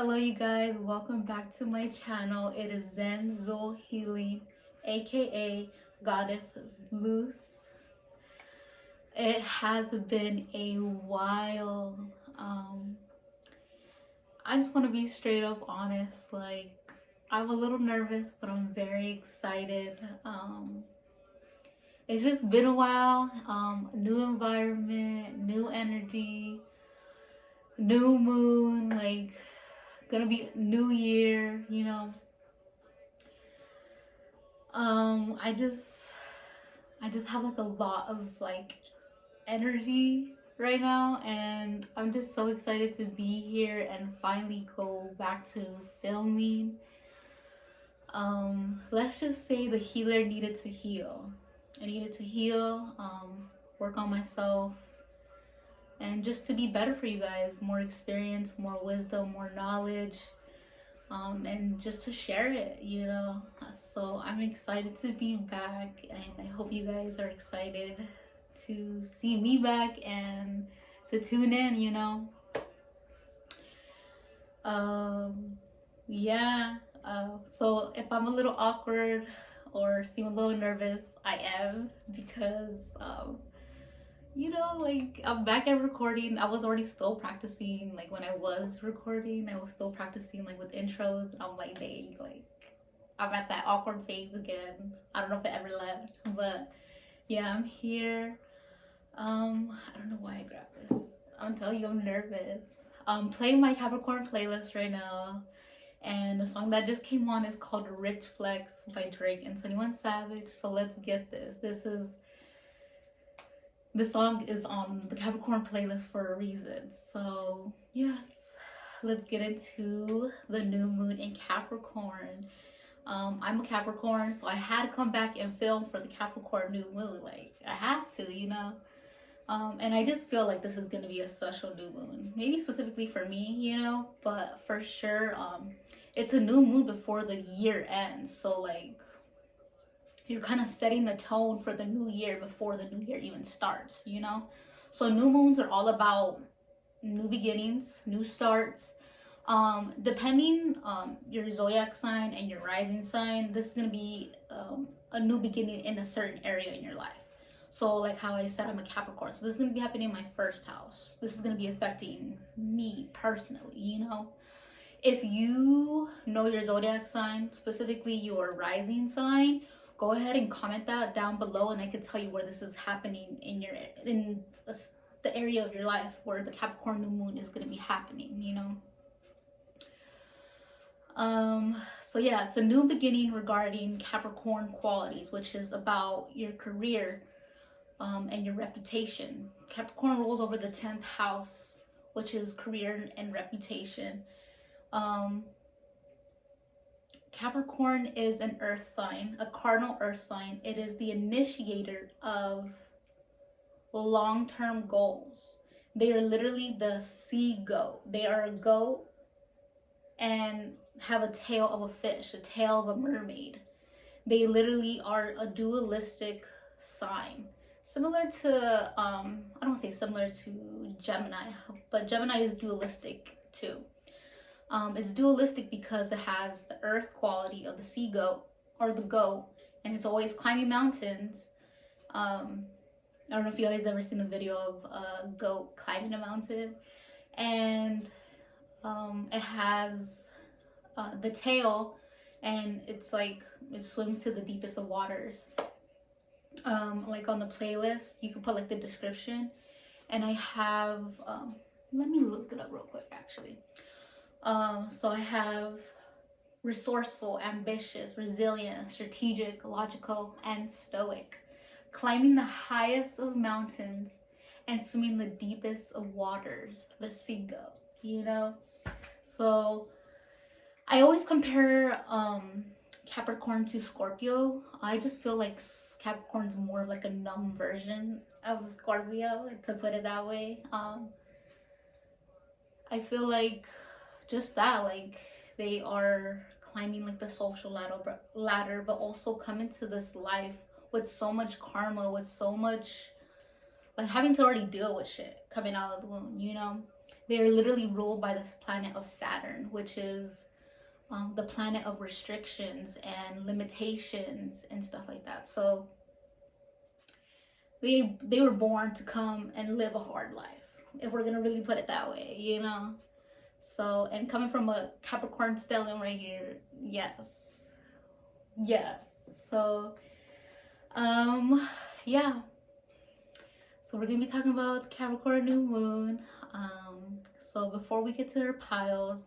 Hello you guys, welcome back to my channel. It is Zen Zul Healing, aka Goddess Luz. It has been a while. I just want to be straight up honest. Like, I'm a little nervous, but I'm very excited. It's just been a while. New environment, new energy, new moon, like gonna be new year, you know. I just have like a lot of like energy right now, and I'm just so excited to be here and finally go back to filming. Let's just say the healer needed to heal. I needed to heal, work on myself, and just to be better for you guys, more experience, more wisdom, more knowledge, and just to share it, you know. So I'm excited to be back, and I hope you guys are excited to see me back and to tune in, you know. Yeah, so if I'm a little awkward or seem a little nervous, I am, because you know, like, I'm back at recording. I was already still practicing, like, when I was recording, I was still practicing, like, with intros. I'm like, dang, like, I'm at that awkward phase again. I don't know if it ever left, but yeah, I'm here. I don't know why I grabbed this. I'm telling you, I'm nervous. Playing my Capricorn playlist right now, and the song that just came on is called Rich Flex by Drake and 21 Savage. So let's get this. This song is on the Capricorn playlist for a reason. So yes, let's get into the new moon in Capricorn. I'm a Capricorn, so I had to come back and film for the Capricorn new moon. Like, I had to, you know. And I just feel like this is gonna be a special new moon. Maybe specifically for me, you know, but for sure, it's a new moon before the year ends. So like, you're kind of setting the tone for the new year before the new year even starts, you know. So new moons are all about new beginnings, new starts. Depending your zodiac sign and your rising sign, this is going to be a new beginning in a certain area in your life. So like how I said, I'm a Capricorn, so this is going to be happening in my first house. This is going to be affecting me personally, you know. If you know your zodiac sign, specifically your rising sign, go ahead and comment that down below, and I can tell you where this is happening in the area of your life where the Capricorn new moon is going to be happening, you know. So yeah, it's a new beginning regarding Capricorn qualities, which is about your career and your reputation. Capricorn rules over the 10th house, which is career and reputation. Capricorn is an earth sign, a cardinal earth sign. It is the initiator of long-term goals. They are literally the sea goat. They are a goat and have a tail of a fish, a tail of a mermaid. They literally are a dualistic sign. Similar to, I don't want to say similar to Gemini, but Gemini is dualistic too. It's dualistic because it has the earth quality of the sea goat or the goat, and it's always climbing mountains. I don't know if you guys ever seen a video of a goat climbing a mountain, and it has the tail, and it's like it swims to the deepest of waters. Like on the playlist, you can put like the description, and I have let me look it up real quick actually. So I have resourceful, ambitious, resilient, strategic, logical, and stoic. Climbing the highest of mountains and swimming the deepest of waters, the sea goat, you know? So I always compare Capricorn to Scorpio. I just feel like Capricorn's more of like a numb version of Scorpio, to put it that way. I feel like just that, like, they are climbing like the social ladder, but also coming to this life with so much karma, with so much like having to already deal with shit coming out of the womb, you know. They are literally ruled by the planet of Saturn, which is the planet of restrictions and limitations and stuff like that. So they were born to come and live a hard life, if we're gonna really put it that way, you know. So, and coming from a Capricorn stellium right here, yes. So yeah, so we're gonna be talking about Capricorn new moon. So before we get to our piles,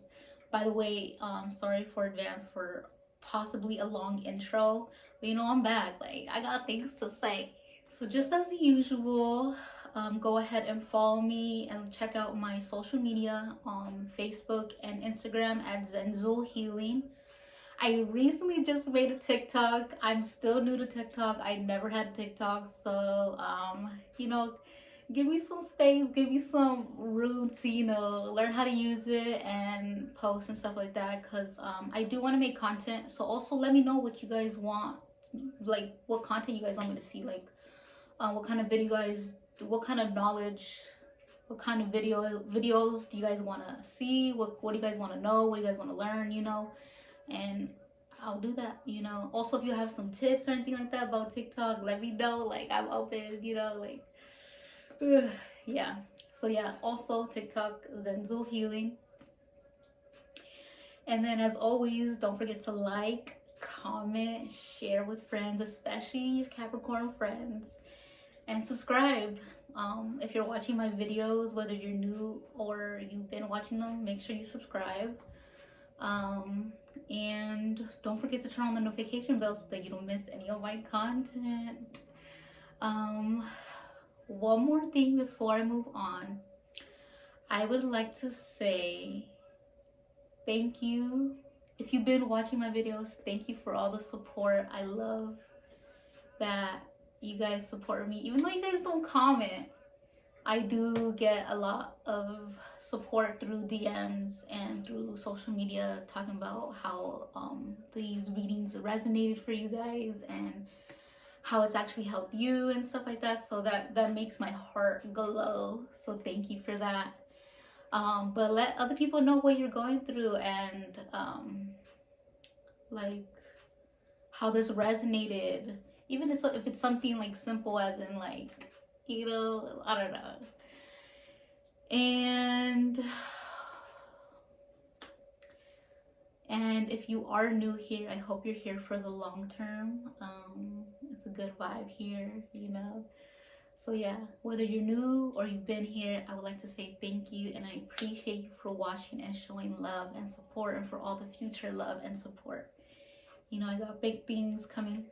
by the way, sorry for advance for possibly a long intro, but you know, I'm back, like I got things to say. So just as usual, go ahead and follow me and check out my social media on Facebook and Instagram at Zenzul Healing. I recently just made a TikTok. I'm still new to TikTok. I never had TikTok, so you know, give me some space, give me some room to, you know, learn how to use it and post and stuff like that, because I do want to make content. So also let me know what you guys want, like what content you guys want me to see, like what kind of video guys, what kind of knowledge, what kind of videos do you guys want to see, what do you guys want to know, what do you guys want to learn, you know, and I'll do that, you know. Also, if you have some tips or anything like that about TikTok, let me know, like I'm open, you know, like yeah. So yeah, also TikTok, Zenzul Healing. And then as always, don't forget to like, comment, share with friends, especially your Capricorn friends, and subscribe. If you're watching my videos, whether you're new or you've been watching them, make sure you subscribe. And don't forget to turn on the notification bell so that you don't miss any of my content. One more thing before I move on, I would like to say thank you. If you've been watching my videos, thank you for all the support. I love that you guys support me, even though you guys don't comment. I do get a lot of support through DMs and through social media, talking about how these readings resonated for you guys and how it's actually helped you and stuff like that. So that makes my heart glow. So thank you for that. But let other people know what you're going through and like how this resonated, even if it's something like simple as in like, you know, I don't know. And if you are new here, I hope you're here for the long term. It's a good vibe here, you know. So yeah, whether you're new or you've been here, I would like to say thank you, and I appreciate you for watching and showing love and support, and for all the future love and support. You know, I got big things coming.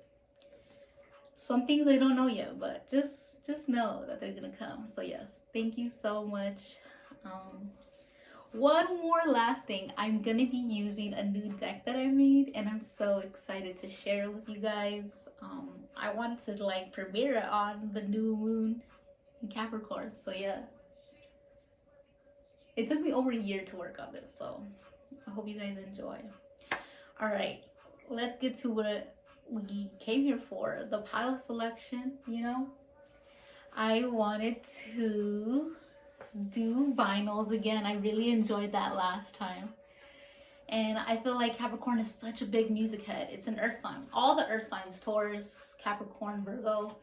Some things I don't know yet, but just know that they're gonna come. So yes, thank you so much. One more last thing, I'm gonna be using a new deck that I made, and I'm so excited to share it with you guys. I wanted to like premiere it on the new moon in Capricorn, so yes. It took me over a year to work on this, so I hope you guys enjoy. All right, let's get to what we came here for, the pile selection. You know, I wanted to do vinyls again. I really enjoyed that last time, and I feel like Capricorn is such a big music head. It's an earth sign. All the earth signs, Taurus, Capricorn, Virgo,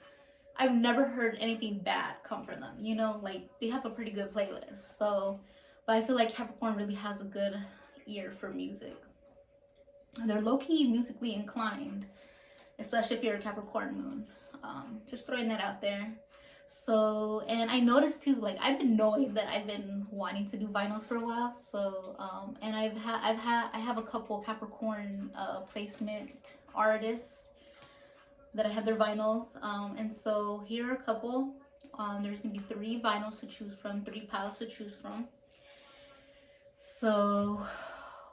I've never heard anything bad come from them, you know, like they have a pretty good playlist. So but I feel like Capricorn really has a good ear for music. They're low-key musically inclined, especially if you're a Capricorn moon. Just throwing that out there. So, and I noticed too, like I've been knowing that I've been wanting to do vinyls for a while. So, and I have a couple Capricorn placement artists that I have their vinyls. And so here are a couple. There's gonna be 3 vinyls to choose from, 3 piles to choose from. So,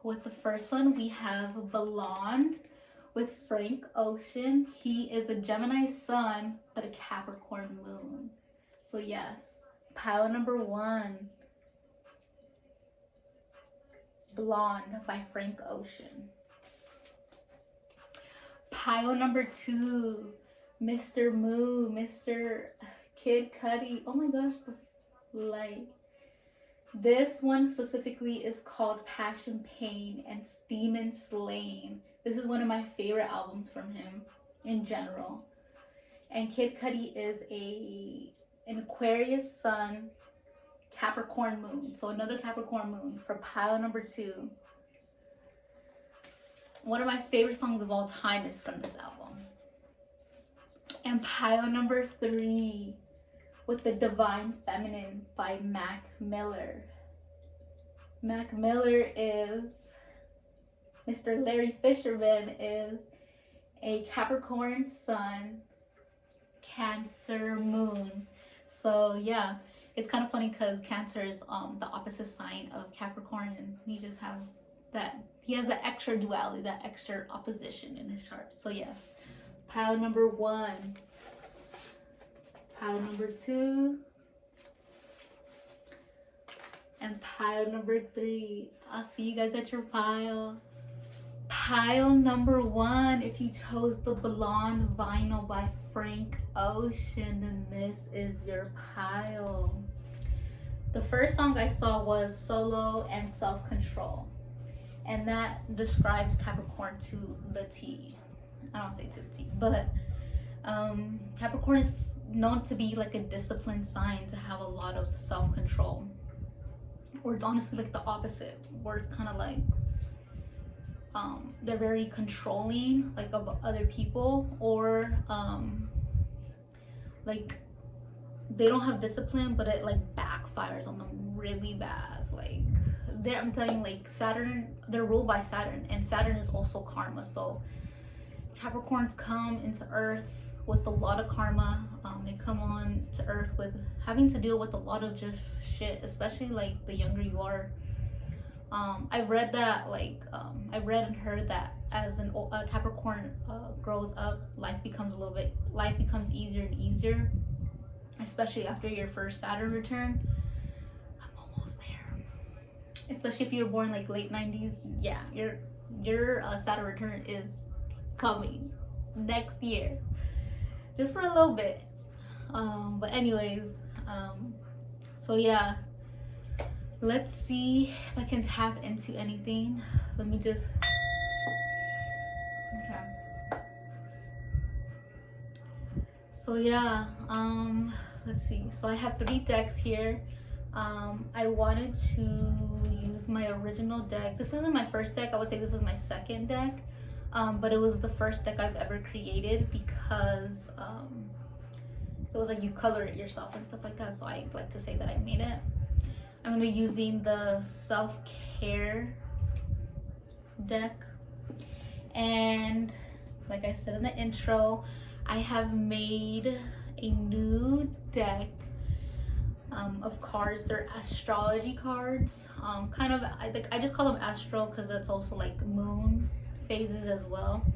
with the first one, we have Blonde with Frank Ocean. He is a Gemini sun, but a Capricorn moon. So yes, pile number 1, Blonde by Frank Ocean. Pile number 2, Mr. Moo, Mr. Kid Cudi. Oh my gosh, the light. This one specifically is called Passion, Pain, and Demon Slaying. This is one of my favorite albums from him in general. And Kid Cudi is an Aquarius sun, Capricorn moon. So another Capricorn moon for pile number 2. One of my favorite songs of all time is from this album. And pile number 3 with The Divine Feminine by Mac Miller. Mac Miller is, Mr. Larry Fisherman is a Capricorn sun, Cancer moon. So yeah, it's kind of funny because Cancer is the opposite sign of Capricorn, and he just has that, he has the extra duality, that extra opposition in his chart. So yes, pile number 1, pile number 2, and pile number 3. I'll see you guys at your pile. Pile number 1, if you chose the Blonde Vinyl by Frank Ocean, then this is your pile. The first song I saw was Solo and Self-Control, and that describes Capricorn to the T. I don't say to the T, but Capricorn is known to be like a disciplined sign, to have a lot of self-control, or it's honestly like the opposite, where it's kind of like they're very controlling, like, of other people, or like they don't have discipline, but it like backfires on them really bad. Like I'm telling you, like Saturn, they're ruled by Saturn, and Saturn is also karma. So Capricorns come into Earth with a lot of karma. They come on to Earth with having to deal with a lot of just shit, especially like the younger you are. I've read that, like, I read and heard that as a Capricorn grows up, life becomes easier and easier, especially after your first Saturn return. I'm almost there. Especially if you were born like late 90s, yeah, your Saturn return is coming next year, just for a little bit. But anyways, so yeah. Let's see if I can tap into anything. Let me just, okay. So yeah, let's see. So I have 3 decks here. I wanted to use my original deck. This isn't my first deck. I would say this is my second deck. But it was the first deck I've ever created, because it was like you color it yourself and stuff like that. So I like to say that I made it. I'm going to be using the self-care deck, and like I said in the intro, I have made a new deck of cards. They're astrology cards, kind of, I just call them astro because that's also like moon phases as well.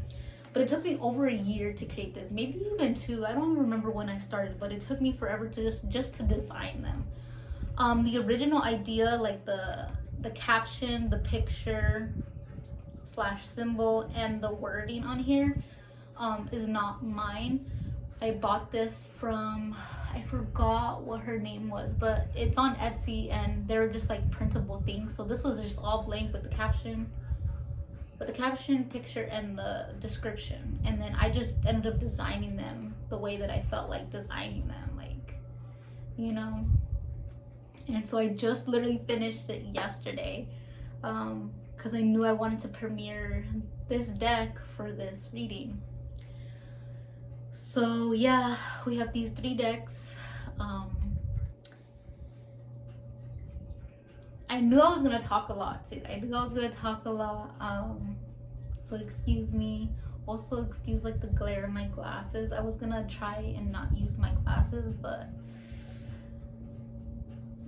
But it took me over a year to create this, maybe even 2. I don't remember when I started, but it took me forever to just to design them. The original idea, like the caption, the picture / symbol, and the wording on here is not mine. I bought this from, I forgot what her name was, but it's on Etsy, and they're just like printable things. So this was just all blank with the caption, picture, and the description. And then I just ended up designing them the way that I felt like designing them, like, you know. And so I just literally finished it yesterday, because I knew I wanted to premiere this deck for this reading. So yeah, we have these 3 decks. I knew I was gonna talk a lot too. So excuse me. Also excuse like the glare in my glasses. I was gonna try and not use my glasses, but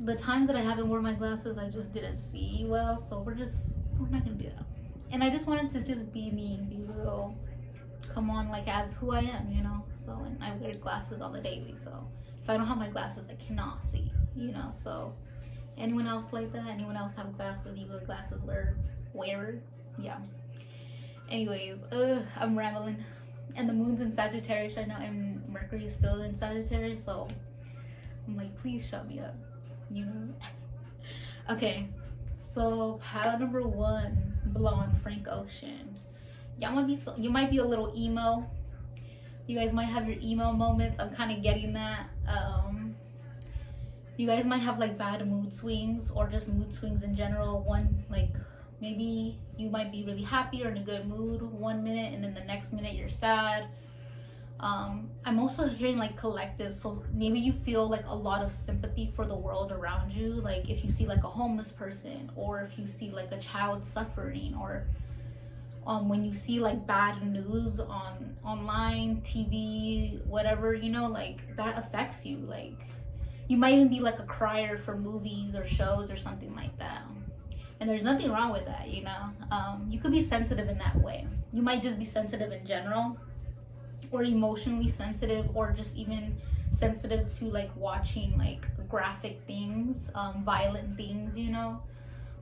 the times that I haven't worn my glasses, I just didn't see well, so we're not gonna do that. And I just wanted to just be me, be real, come on like as who I am, you know. So, and I wear glasses on the daily, so if I don't have my glasses, I cannot see, you know. So anyone else like that? Anyone else have glasses? You a glasses wearer? Yeah. Anyways, I'm rambling. And the moon's in Sagittarius right now, and Mercury's still in Sagittarius, so I'm like, please shut me up, you know. Okay, so pile number one, blonde Frank Ocean. You might be a little emo. You guys might have your emo moments. I'm kind of getting that. You guys might have like bad mood swings or just mood swings in general. One, like maybe you might be really happy or in a good mood 1 minute, and then the next minute you're sad. I'm also hearing like collective, so maybe you feel like a lot of sympathy for the world around you. Like if you see like a homeless person, or if you see like a child suffering, or when you see like bad news on online TV, whatever, you know, like that affects you. Like you might even be like a crier for movies or shows or something like that, and there's nothing wrong with that, you know. You could be sensitive in that way. You might just be sensitive in general, or emotionally sensitive, or just even sensitive to like watching like graphic things, violent things, you know.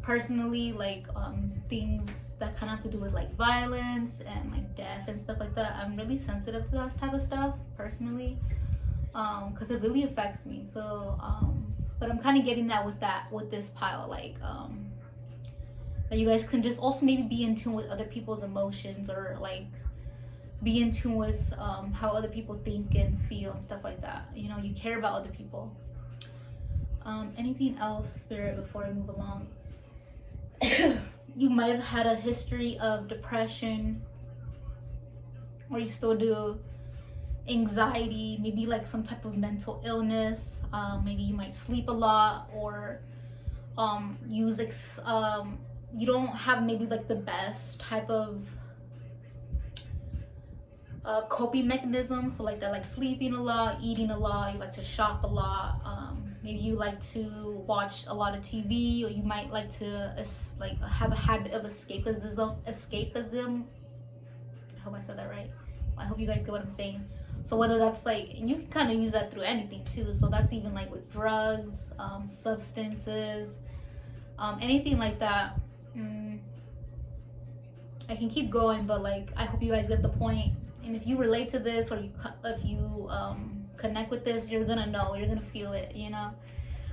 Personally, like things that kind of have to do with like violence and like death and stuff like that, I'm really sensitive to that type of stuff personally, because it really affects me. So but I'm kind of getting that with this pile, like that you guys can just also maybe be in tune with other people's emotions, or like be in tune with how other people think and feel and stuff like that. You know, you care about other people. Anything else, Spirit, before I move along? You might have had a history of depression, or you still do. Anxiety, maybe like some type of mental illness. Maybe you might sleep a lot, or you don't have maybe like the best type of coping mechanism. So like that, like sleeping a lot, eating a lot, you like to shop a lot, maybe you like to watch a lot of TV, or you might like to like have a habit of escapism. I hope I said that right. I hope you guys get what I'm saying. So whether that's like, and you can kind of use that through anything too, so that's even like with drugs, substances, anything like that. I can keep going, but like I hope you guys get the point. And if you relate to this, or if you connect with this, you're gonna know, you're gonna feel it, you know.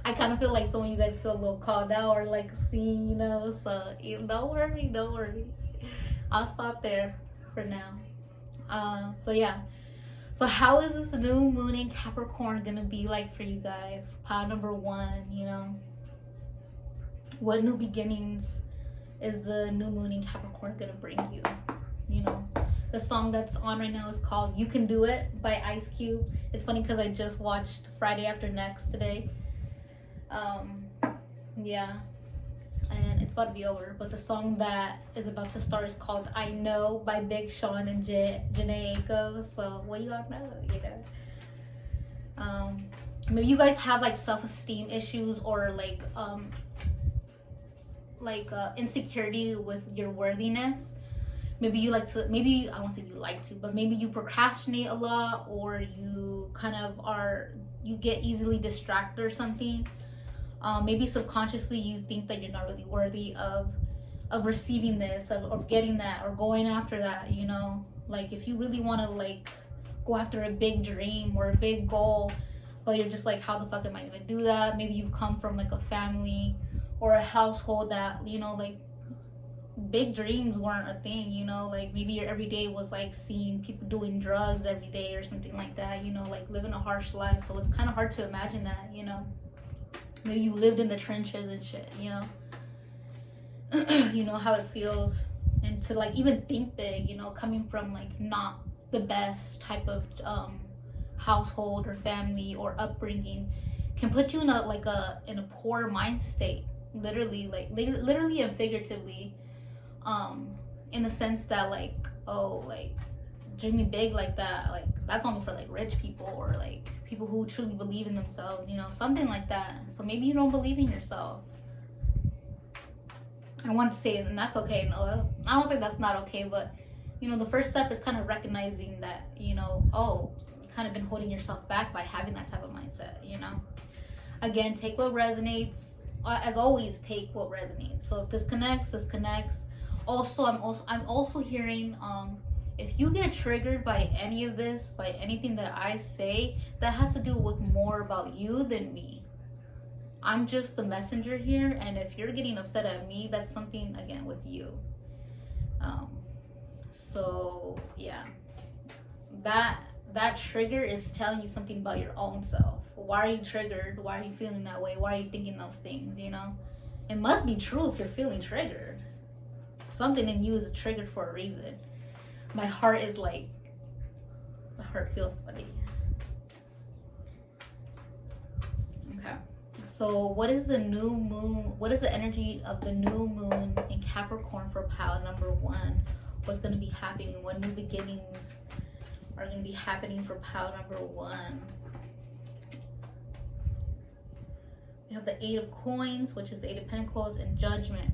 I kind of feel like some of you guys feel a little called out, or like seen, you know. So don't worry. I'll stop there for now. So yeah. So how is this new moon in Capricorn gonna be like for you guys? Pile number one, you know. What new beginnings is the new moon in Capricorn gonna bring you? You know. The song that's on right now is called "You Can Do It" by Ice Cube. It's funny because I just watched Friday After Next today. Yeah, and it's about to be over. But the song that is about to start is called "I Know" by Big Sean and Janae Aiko. So what you all know, you know. Maybe you guys have like self-esteem issues, or like insecurity with your worthiness. Maybe you like to, maybe I won't say you like to, but maybe you procrastinate a lot, or you kind of you get easily distracted or something. Maybe subconsciously you think that you're not really worthy of receiving this, of getting that, or going after that, you know. Like if you really want to like go after a big dream or a big goal, but you're just like, how the fuck am I gonna do that? Maybe you've come from like a family or a household that, you know, like big dreams weren't a thing, you know. Like maybe your everyday was like seeing people doing drugs every day or something like that, you know, like living a harsh life. So it's kind of hard to imagine that, you know. Maybe you lived in the trenches and shit, you know. You know how it feels. And to like even think big, you know, coming from like not the best type of household or family or upbringing, can put you in a poor mind state, literally and figuratively, in the sense that like, oh, like dreaming big like that, like that's only for like rich people, or like people who truly believe in themselves, you know, something like that. So maybe you don't believe in yourself. I want to say, and that's okay. No, I don't say that's not okay, but you know, the first step is kind of recognizing that, you know, oh, you kind of been holding yourself back by having that type of mindset, you know. Again, take what resonates. As always, take what resonates. So if this connects, this connects. Also, I'm also hearing, if you get triggered by any of this, by anything that I say that has to do with more about you than me, I'm just the messenger here, and if you're getting upset at me, that's something, again, with you. So yeah, that trigger is telling you something about your own self. Why are you triggered? Why are you feeling that way? Why are you thinking those things, you know? It must be true if you're feeling triggered. Something in you is triggered for a reason. My heart is like, my heart feels funny. Okay. So what is the new moon? What is the energy of the new moon in Capricorn for pile number 1? What's going to be happening? What new beginnings are going to be happening for pile number 1? We have the 8 of coins, which is the 8 of pentacles, and judgment.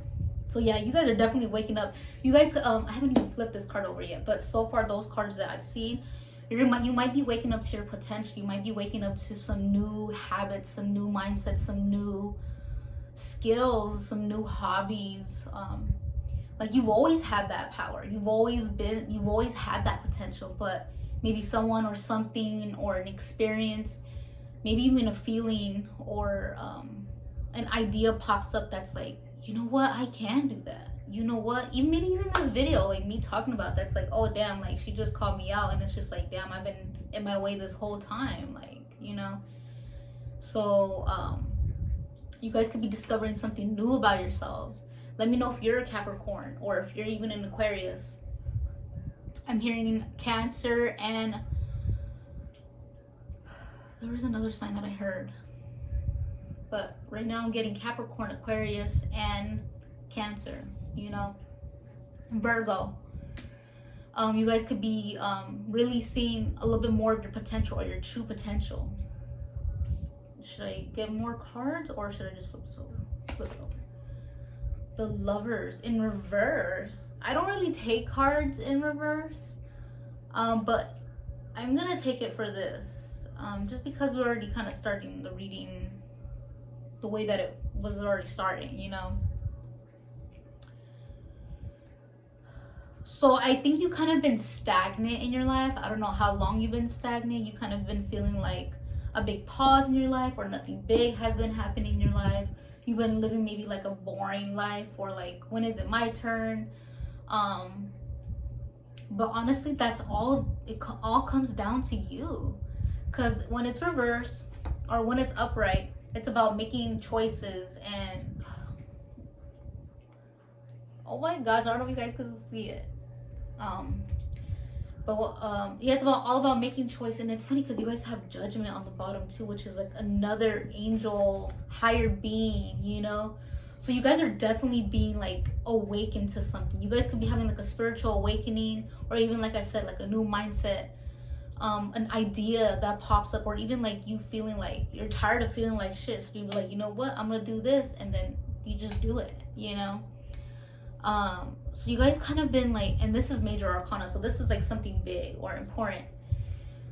So yeah, you guys are definitely waking up. You guys, I haven't even flipped this card over yet, but so far those cards that I've seen, you might be waking up to your potential. You might be waking up to some new habits, some new mindsets, some new skills, some new hobbies. Like you've always had that power. You've always had that potential, but maybe someone or something or an experience, maybe even a feeling or an idea pops up that's like, you know what, I can do that. You know what, maybe even this video, like me talking about that's like, oh damn, like she just called me out, and it's just like, damn, I've been in my way this whole time, like, you know. So you guys could be discovering something new about yourselves. Let me know if you're a Capricorn or if you're even an Aquarius. I'm hearing Cancer, and there was another sign that I heard, but right now I'm getting Capricorn, Aquarius, and Cancer, you know, Virgo. You guys could be really seeing a little bit more of your potential or your true potential. Should I get more cards or should I just flip this over? Flip it over. The Lovers in reverse. I don't really take cards in reverse, but I'm gonna take it for this, just because we're already kind of starting the reading the way that it was already starting, you know. So I think you kind of been stagnant in your life. I don't know how long you've been stagnant. You kind of been feeling like a big pause in your life, or nothing big has been happening in your life. You've been living maybe like a boring life, or like, when is it my turn? But honestly, that's all, it all comes down to you. Because when it's reverse or when it's upright, it's about making choices. And oh my gosh, I don't know if you guys can see it. Yeah, it's all about making choice. And it's funny because you guys have Judgment on the bottom too, which is like another angel, higher being, you know. So you guys are definitely being like awakened to something. You guys could be having like a spiritual awakening, or even, like I said, like a new mindset, an idea that pops up, or even like you feeling like you're tired of feeling like shit, so you're like, you know what, I'm gonna do this, and then you just do it, you know. So you guys kind of been like, and this is major arcana, so this is like something big or important.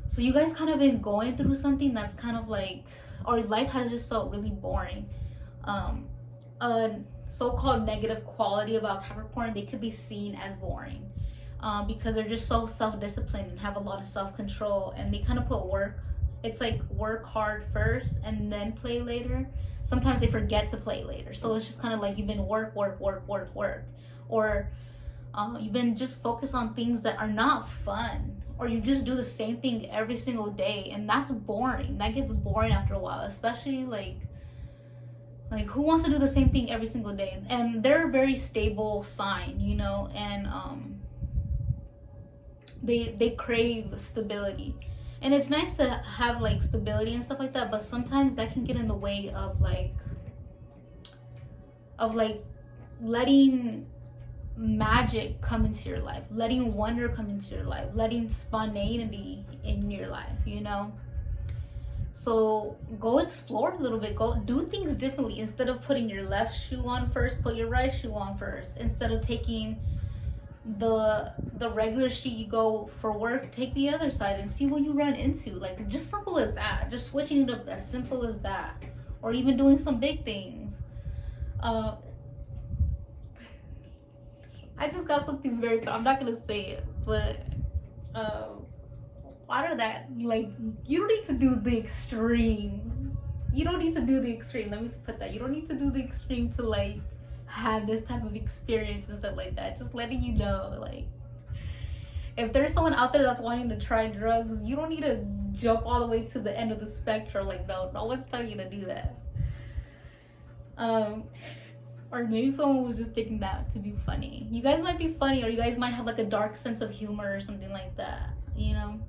So you guys kind of been going through something that's kind of like, or life has just felt really boring. A so-called negative quality about Capricorn, they could be seen as boring, because they're just so self-disciplined and have a lot of self-control, and they kind of put work, it's like work hard first and then play later. Sometimes they forget to play later, so it's just kind of like you've been work, or you've been just focused on things that are not fun, or you just do the same thing every single day, and that's boring. That gets boring after a while, especially like who wants to do the same thing every single day? And they're a very stable sign, you know, and they crave stability. And it's nice to have like stability and stuff like that, but sometimes that can get in the way of like letting magic come into your life, letting wonder come into your life, letting spontaneity in your life, you know. So go explore a little bit, go do things differently. Instead of putting your left shoe on first, put your right shoe on first. Instead of taking the regular street you go for work, take the other side and see what you run into. Like, just simple as that, just switching it up, as simple as that. Or even doing some big things. I just got something very, I'm not gonna say it, but out of that, like, you don't need to do the extreme you don't need to do the extreme. Let me put that. You don't need to do the extreme to like have this type of experience and stuff like that. Just letting you know, like, if there's someone out there that's wanting to try drugs, you don't need to jump all the way to the end of the spectrum. Like, no one's telling you to do that. Or maybe someone was just thinking that to be funny. You guys might be funny, or you guys might have like a dark sense of humor or something like that, you know.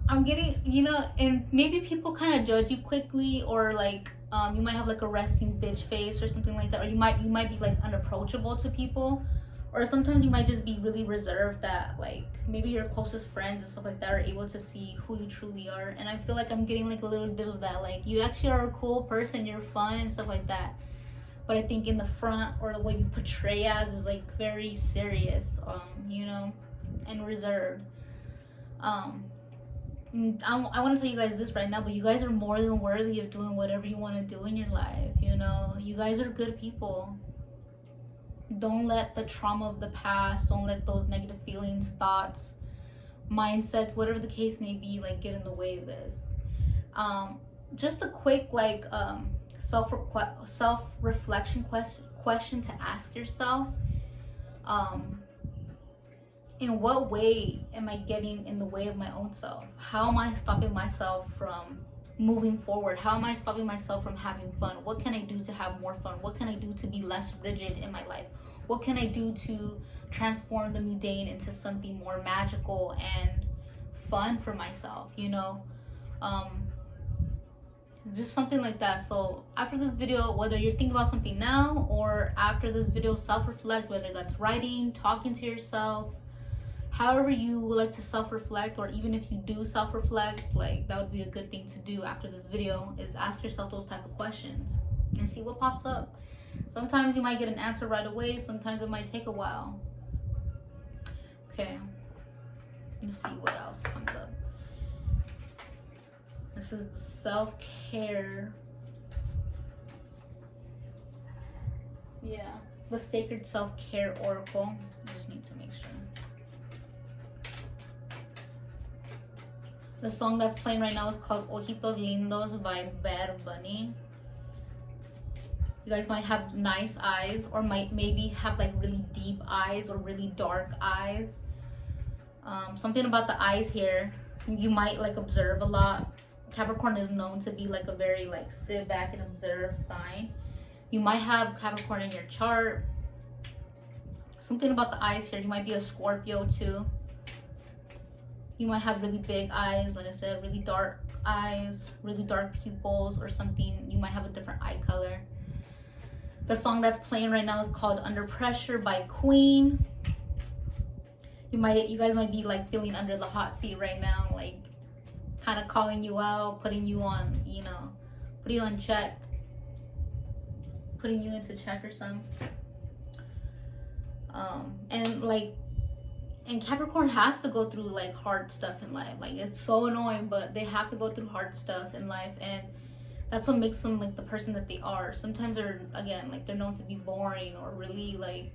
I'm getting, you know, and maybe people kind of judge you quickly, or like you might have like a resting bitch face or something like that, or you might be like unapproachable to people, or sometimes you might just be really reserved, that like maybe your closest friends and stuff like that are able to see who you truly are. And I feel like I'm getting like a little bit of that, like you actually are a cool person, you're fun and stuff like that, but I think in the front, or the way you portray as, is like very serious, you know, and reserved. I want to tell you guys this right now, but you guys are more than worthy of doing whatever you want to do in your life. You know, you guys are good people. Don't let the trauma of the past, don't let those negative feelings, thoughts, mindsets, whatever the case may be, like get in the way of this. Just a quick like self-reflection question to ask yourself. In what way am I getting in the way of my own self? How am I stopping myself from moving forward? How am I stopping myself from having fun? What can I do to have more fun? What can I do to be less rigid in my life? What can I do to transform the mundane into something more magical and fun for myself, you know? Just something like that. So after this video, whether you're thinking about something now, or after this video, self-reflect, whether that's writing, talking to yourself, however you would like to self-reflect, or even if you do self-reflect, like that would be a good thing to do after this video, is ask yourself those type of questions and see what pops up. Sometimes you might get an answer right away, sometimes it might take a while. Okay, let's see what else comes up. This is the self-care. Yeah, the Sacred Self-Care Oracle. I just need to make sure. The song that's playing right now is called Ojitos Lindos by Bad Bunny. You guys might have nice eyes, or might maybe have like really deep eyes or really dark eyes. Something about the eyes here, you might like observe a lot. Capricorn is known to be like a very like sit back and observe sign. You might have Capricorn in your chart. Something about the eyes here, you might be a Scorpio too. You might have really big eyes, like I said, really dark eyes, really dark pupils or something. You might have a different eye color. The song that's playing right now is called Under Pressure by Queen. You guys might be like feeling under the hot seat right now, like kind of calling you out, putting you on, you know, putting you on check, putting you into check or something. And Capricorn has to go through like hard stuff in life. Like it's so annoying, but they have to go through hard stuff in life, and that's what makes them like the person that they are. Sometimes they're, again, like they're known to be boring or really like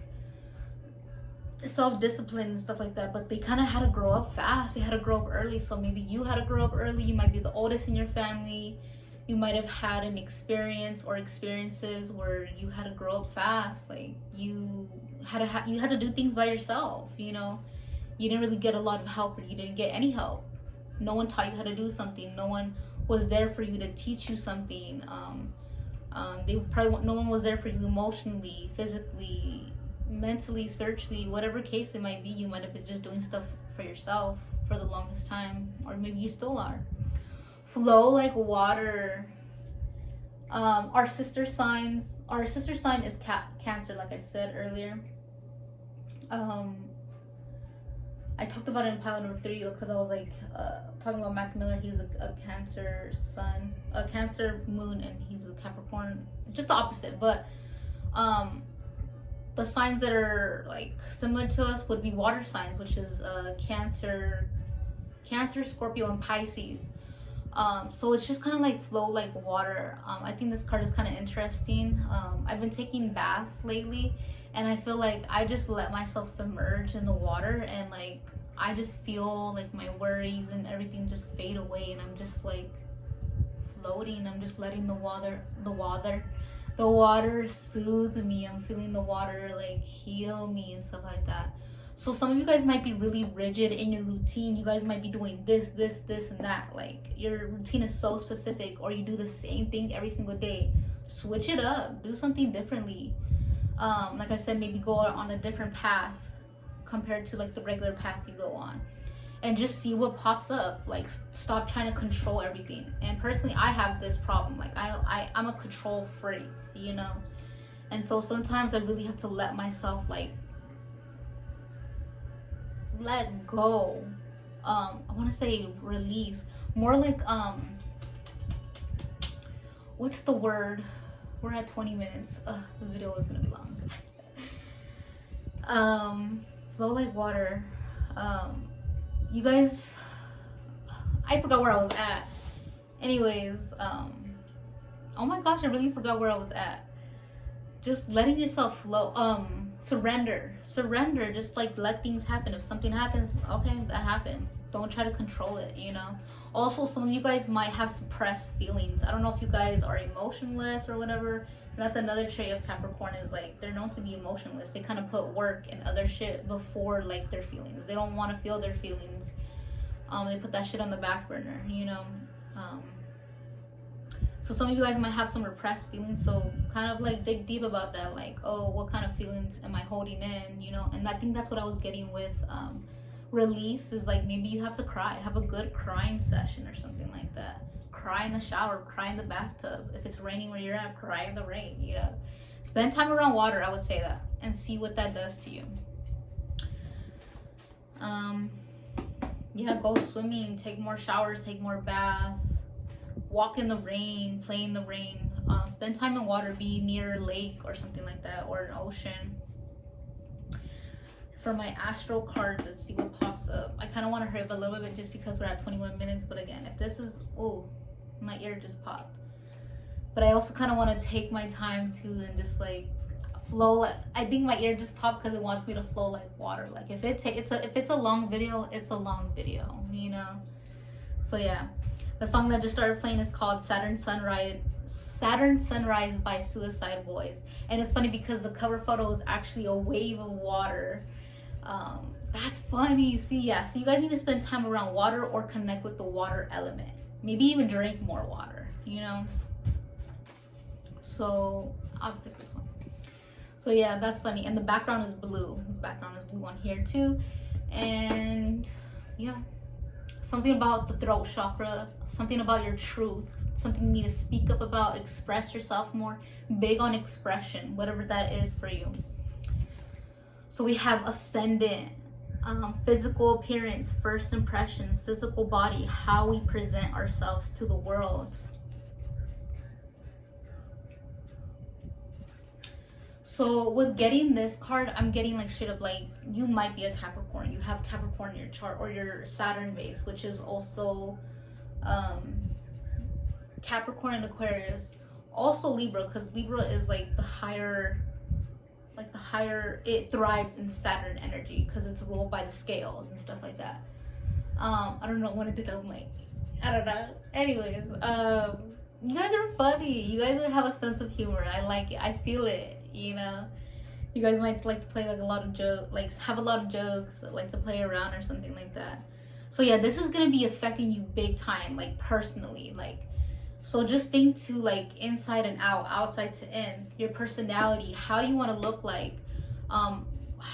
self-disciplined and stuff like that, but they kind of had to grow up fast. They had to grow up early. So maybe you had to grow up early. You might be the oldest in your family. You might have had an experience or experiences where you had to grow up fast. Like you had to do things by yourself, you know. You didn't really get a lot of help, or you didn't get any help. No one taught you how to do something. No one was there for you to teach you something. No one was there for you emotionally, physically, mentally, spiritually, whatever case it might be. You might have been just doing stuff for yourself for the longest time, or maybe you still are. Flow like water. Our sister sign is Cancer, like I said earlier. I talked about it in pile number 3 because I was like talking about Mac Miller. He's a Cancer sun, a Cancer moon, and he's a Capricorn, just the opposite. But the signs that are like similar to us would be water signs, which is Cancer, Scorpio, and Pisces. So it's just kind of like flow like water. I think this card is kind of interesting. I've been taking baths lately, and I feel like I just let myself submerge in the water, and like I just feel like my worries and everything just fade away, and I'm just like floating. I'm just letting the water soothe me. I'm feeling the water like heal me and stuff like that. So some of you guys might be really rigid in your routine. You guys might be doing this, and that. Like your routine is so specific, or you do the same thing every single day. Switch it up. Do something differently. Like I said, maybe go on a different path compared to like the regular path you go on. And just see what pops up. Like stop trying to control everything. And personally, I have this problem. Like I'm a control freak, you know. And so sometimes I really have to let myself like let go. I want to say release, more like what's the word? We're at 20 minutes. The video is gonna be long. Flow like water. You guys, I forgot where I was at. Anyways, oh my gosh, I really forgot where I was at. Just letting yourself flow. Surrender. Just like let things happen. If something happens, okay, that happened. Don't try to control it, you know. Also, some of you guys might have suppressed feelings. I don't know if you guys are emotionless or whatever. And that's another trait of Capricorn, is like they're known to be emotionless. They kind of put work and other shit before like their feelings. They don't want to feel their feelings. They put that shit on the back burner, you know. So some of you guys might have some repressed feelings, so kind of like dig deep about that. Like, oh, what kind of feelings am I holding in, you know? And I think that's what I was getting with release, is like maybe you have to cry. Have a good crying session or something like that. Cry in the shower, cry in the bathtub. If it's raining where you're at, cry in the rain, you know. Spend time around water, I would say that, and see what that does to you. Yeah, go swimming, take more showers, take more baths, walk in the rain, play in the rain, spend time in water, be near a lake or something like that, or an ocean. For my astral cards, let's see what pops up. I kind of want to hurry up a little bit just because we're at 21 minutes, but again, if this is, oh, my ear just popped. But I also kind of want to take my time too and just like flow. Like, I think my ear just popped because it wants me to flow like water. Like if it's a long video, it's a long video, you know. So yeah, the song that just started playing is called Saturn Sunrise by Suicide Boys. And it's funny because the cover photo is actually a wave of water. That's funny. See, yeah, so you guys need to spend time around water or connect with the water element. Maybe even drink more water, you know. So I'll pick this one. So yeah, that's funny. And the background is blue. The background is blue on here too. And yeah, something about the throat chakra, something about your truth, something you need to speak up about, express yourself more. Big on expression, whatever that is for you. So we have ascendant, physical appearance, first impressions, physical body, how we present ourselves to the world. So with getting this card, I'm getting like straight up like you might be a Capricorn. You have Capricorn in your chart, or your Saturn base, which is also Capricorn and Aquarius. Also Libra, because Libra is like the higher, it thrives in Saturn energy because it's ruled by the scales and stuff like that. I don't know when it did. I'm like, I don't know. Anyways, you guys are funny. You guys have a sense of humor. I like it. I feel it. You know, you guys might like to play like a lot of jokes, like have a lot of jokes, like to play around or something like that. So yeah, this is gonna be affecting you big time, like personally, like. So just think to like inside and out, outside to in, your personality. How do you want to look like? How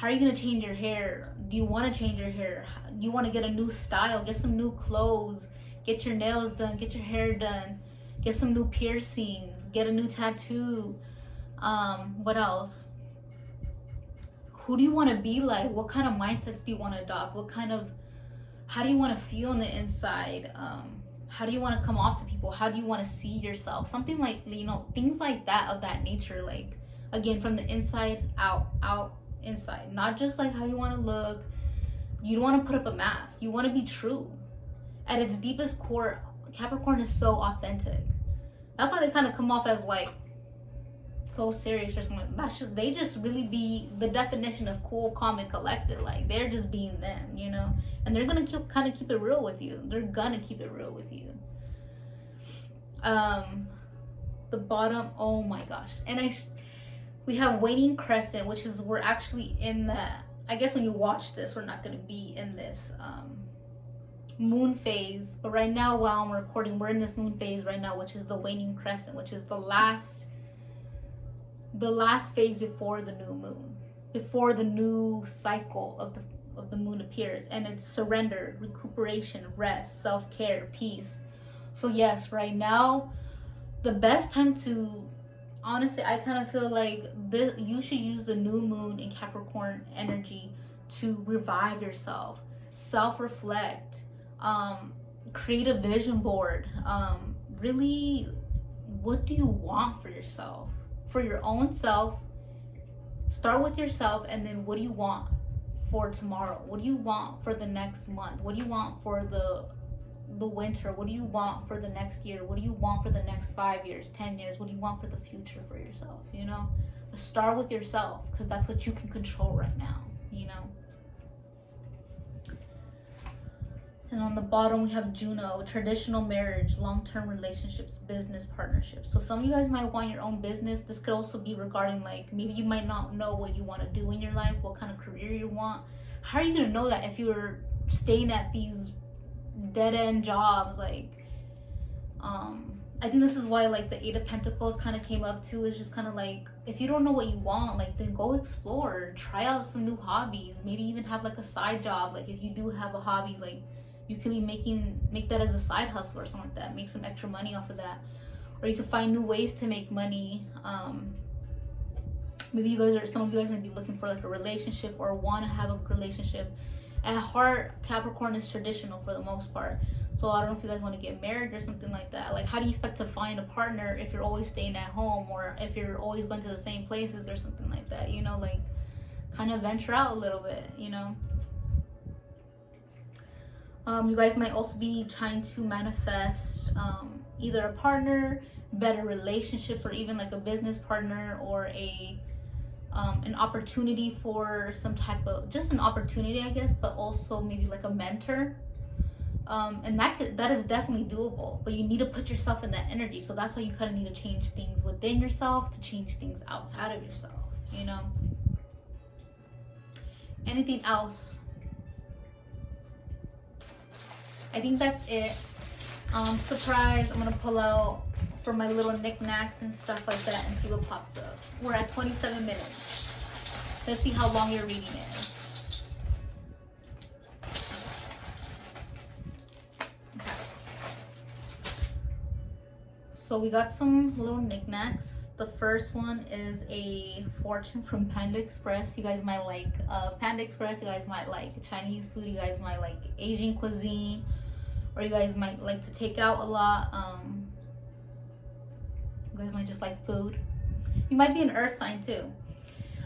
are you going to change your hair? Do you want to change your hair? Do you want to get a new style? Get some new clothes. Get your nails done. Get your hair done. Get some new piercings. Get a new tattoo. What else? Who do you want to be like? What kind of mindsets do you want to adopt? How do you want to feel on the inside? How do you want to come off to people? How do you want to see yourself? Something like, you know, things like that, of that nature. Like, again, from the inside out, inside. Not just like how you want to look. You don't want to put up a mask. You want to be true. At its deepest core, Capricorn is so authentic. That's why they kind of come off as like, so serious or something. That's just, they just really be the definition of cool, calm, and collected. Like, they're just being them, you know. And they're gonna kind of keep it real with you. They're gonna keep it real with you. The bottom, oh my gosh. And we have waning crescent, which is, we're actually in that, I guess when you watch this, we're not gonna be in this moon phase. But right now, while I'm recording, we're in this moon phase right now, which is the waning crescent, which is the last phase before the new moon, before the new cycle of the moon appears. And it's surrender, recuperation, rest, self-care, peace. So yes, right now, the best time to, honestly, I kind of feel like you should use the new moon in Capricorn energy to revive yourself, self-reflect, create a vision board. Really, what do you want for yourself? For your own self, start with yourself, and then what do you want for tomorrow? What do you want for the next month? What do you want for the winter? What do you want for the next year? What do you want for the next 5 years, 10 years? What do you want for the future for yourself, you know? But start with yourself, because that's what you can control right now, you know? And on the bottom, we have Juno, traditional marriage, long-term relationships, business partnerships. So some of you guys might want your own business. This could also be regarding, like, maybe you might not know what you want to do in your life, what kind of career you want. How are you going to know that if you're staying at these dead-end jobs? Like, I think this is why, like, the Eight of Pentacles kind of came up too. Is just kind of like, if you don't know what you want, like, then go explore, try out some new hobbies, maybe even have like a side job. Like, if you do have a hobby, like, you could be make that as a side hustle or something like that, make some extra money off of that. Or you could find new ways to make money. Maybe some of you guys might be looking for like a relationship or want to have a relationship. At heart, Capricorn is traditional for the most part. So I don't know if you guys want to get married or something like that. Like, how do you expect to find a partner if you're always staying at home, or if you're always going to the same places or something like that, you know? Like, kind of venture out a little bit, you know? You guys might also be trying to manifest either a partner, better relationships, or even like a business partner, or an opportunity for some type of, just an opportunity, I guess, but also maybe like a mentor. And that is definitely doable, but you need to put yourself in that energy. So that's why you kind of need to change things within yourself to change things outside of yourself, you know? Anything else? I think that's it. Surprise, I'm gonna pull out for my little knickknacks and stuff like that and see what pops up. We're at 27 minutes. Let's see how long your reading is. Okay. So we got some little knickknacks. The first one is a fortune from Panda Express. You guys might like Panda Express. You guys might like Chinese food. You guys might like Asian cuisine. Or you guys might like to take out a lot. You guys might just like food. You might be an earth sign too.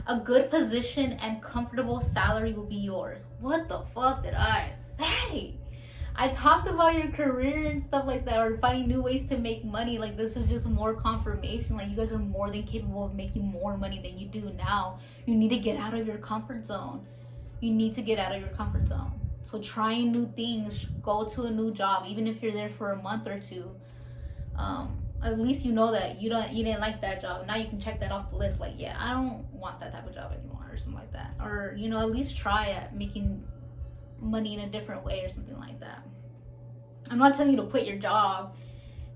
A good position and comfortable salary will be yours. What the fuck did I say? I talked about your career and stuff like that, or finding new ways to make money. Like, this is just more confirmation. Like, you guys are more than capable of making more money than you do now. You need to get out of your comfort zone. You need to get out of your comfort zone. So trying new things, go to a new job, even if you're there for a month or two. At least you know that you didn't like that job. Now you can check that off the list. Like, yeah, I don't want that type of job anymore, or something like that. Or, you know, at least try at making money in a different way or something like that. I'm not telling you to quit your job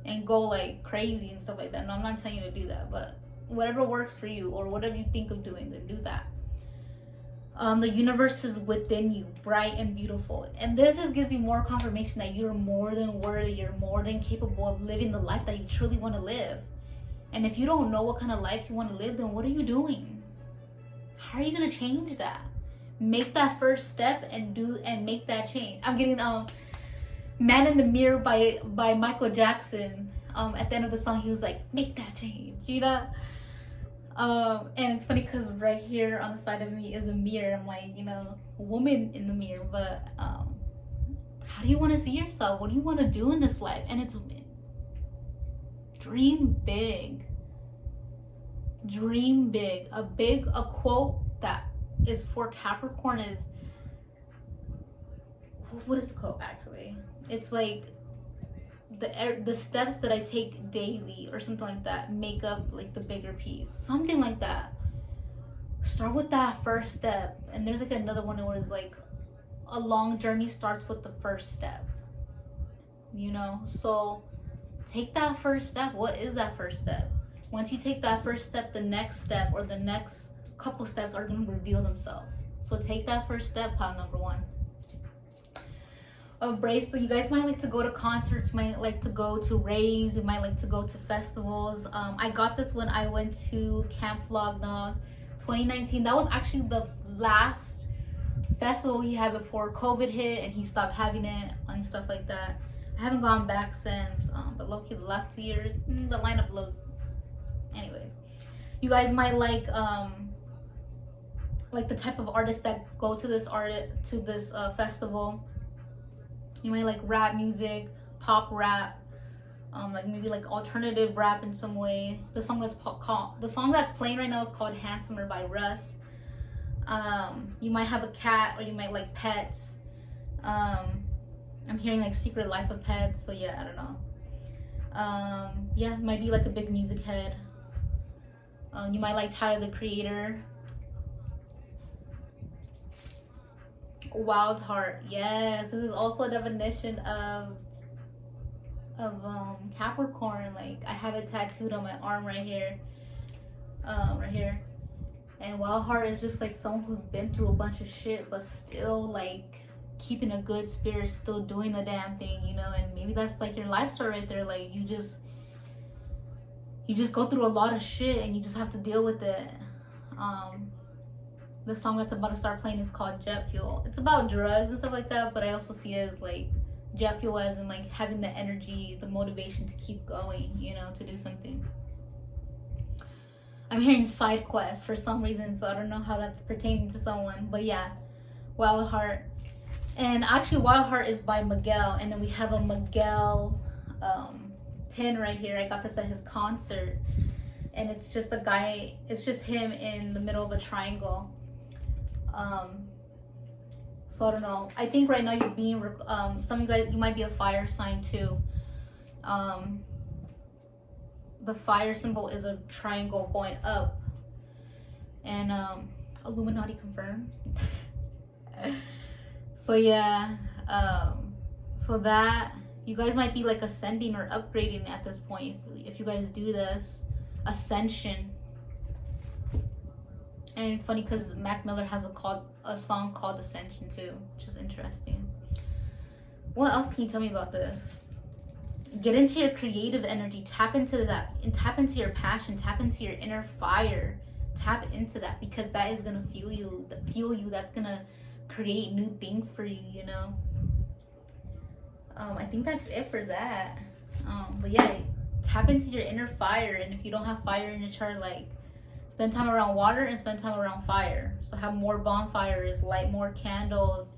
and go like crazy and stuff like that. No, I'm not telling you to do that. But whatever works for you, or whatever you think of doing, then do that. The universe is within you, bright and beautiful. And this just gives you more confirmation that you're more than worthy. You're more than capable of living the life that you truly want to live. And if you don't know what kind of life you want to live, then what are you doing? How are you going to change that? Make that first step and make that change. I'm getting Man in the Mirror by Michael Jackson. At the end of the song, he was like, make that change, you know? And it's funny because right here on the side of me is a mirror. I'm like, you know, a woman in the mirror. But how do you want to see yourself? What do you want to do in this life? And it's dream big. Dream big. A quote that is for Capricorn is, what is the quote actually? It's like, the steps that I take daily or something like that make up like the bigger piece, something like that. Start with that first step. And there's like another one where it's like, a long journey starts with the first step, you know? So take that first step. What is that first step? Once you take that first step, the next step or the next couple steps are going to reveal themselves. So take that first step, pile number one. A bracelet. You guys might like to go to concerts, might like to go to raves, you might like to go to festivals. I got this when I went to Camp Flognog 2019. That was actually the last festival he had before COVID hit and he stopped having it and stuff like that. I haven't gone back since, but low-key the last 2 years, the lineup looked. Anyways, you guys might like the type of artists that go to this festival. You might like rap music, pop rap, like maybe like alternative rap in some way. The song that's playing right now is called "Handsomer" by Russ. You might have a cat, or you might like pets. I'm hearing like Secret Life of Pets, so yeah, I don't know. Yeah, it might be like a big music head. You might like Tyler the Creator. Wild Heart, yes, this is also a definition of Capricorn. Like, I have it tattooed on my arm right here, and Wild Heart is just like someone who's been through a bunch of shit but still like keeping a good spirit, still doing the damn thing, you know. And maybe that's like your life story right there. Like, you just go through a lot of shit and you just have to deal with it. The song that's about to start playing is called Jet Fuel. It's about drugs and stuff like that, but I also see it as like jet fuel, as in like having the energy, the motivation to keep going, you know, to do something. I'm hearing side quest for some reason, so I don't know how that's pertaining to someone, but yeah, Wild Heart. And actually Wild Heart is by Miguel, and then we have a Miguel pin right here. I got this at his concert, and it's just a guy, it's just him in the middle of a triangle. So I don't know, I think right now you're being some of you guys, you might be a fire sign too. The fire symbol is a triangle going up, and Illuminati confirmed. So yeah, so that you guys might be like ascending or upgrading at this point if you guys do this ascension. And it's funny because Mac Miller has a song called Ascension too, which is interesting. What else can you tell me about this? Get into your creative energy, tap into that, and tap into your passion, tap into your inner fire, tap into that, because that is gonna fuel you. That's gonna create new things for you, you know. I think that's it for that. But yeah, tap into your inner fire, and if you don't have fire in your chart, like, spend time around water and spend time around fire. So have more bonfires, light more candles,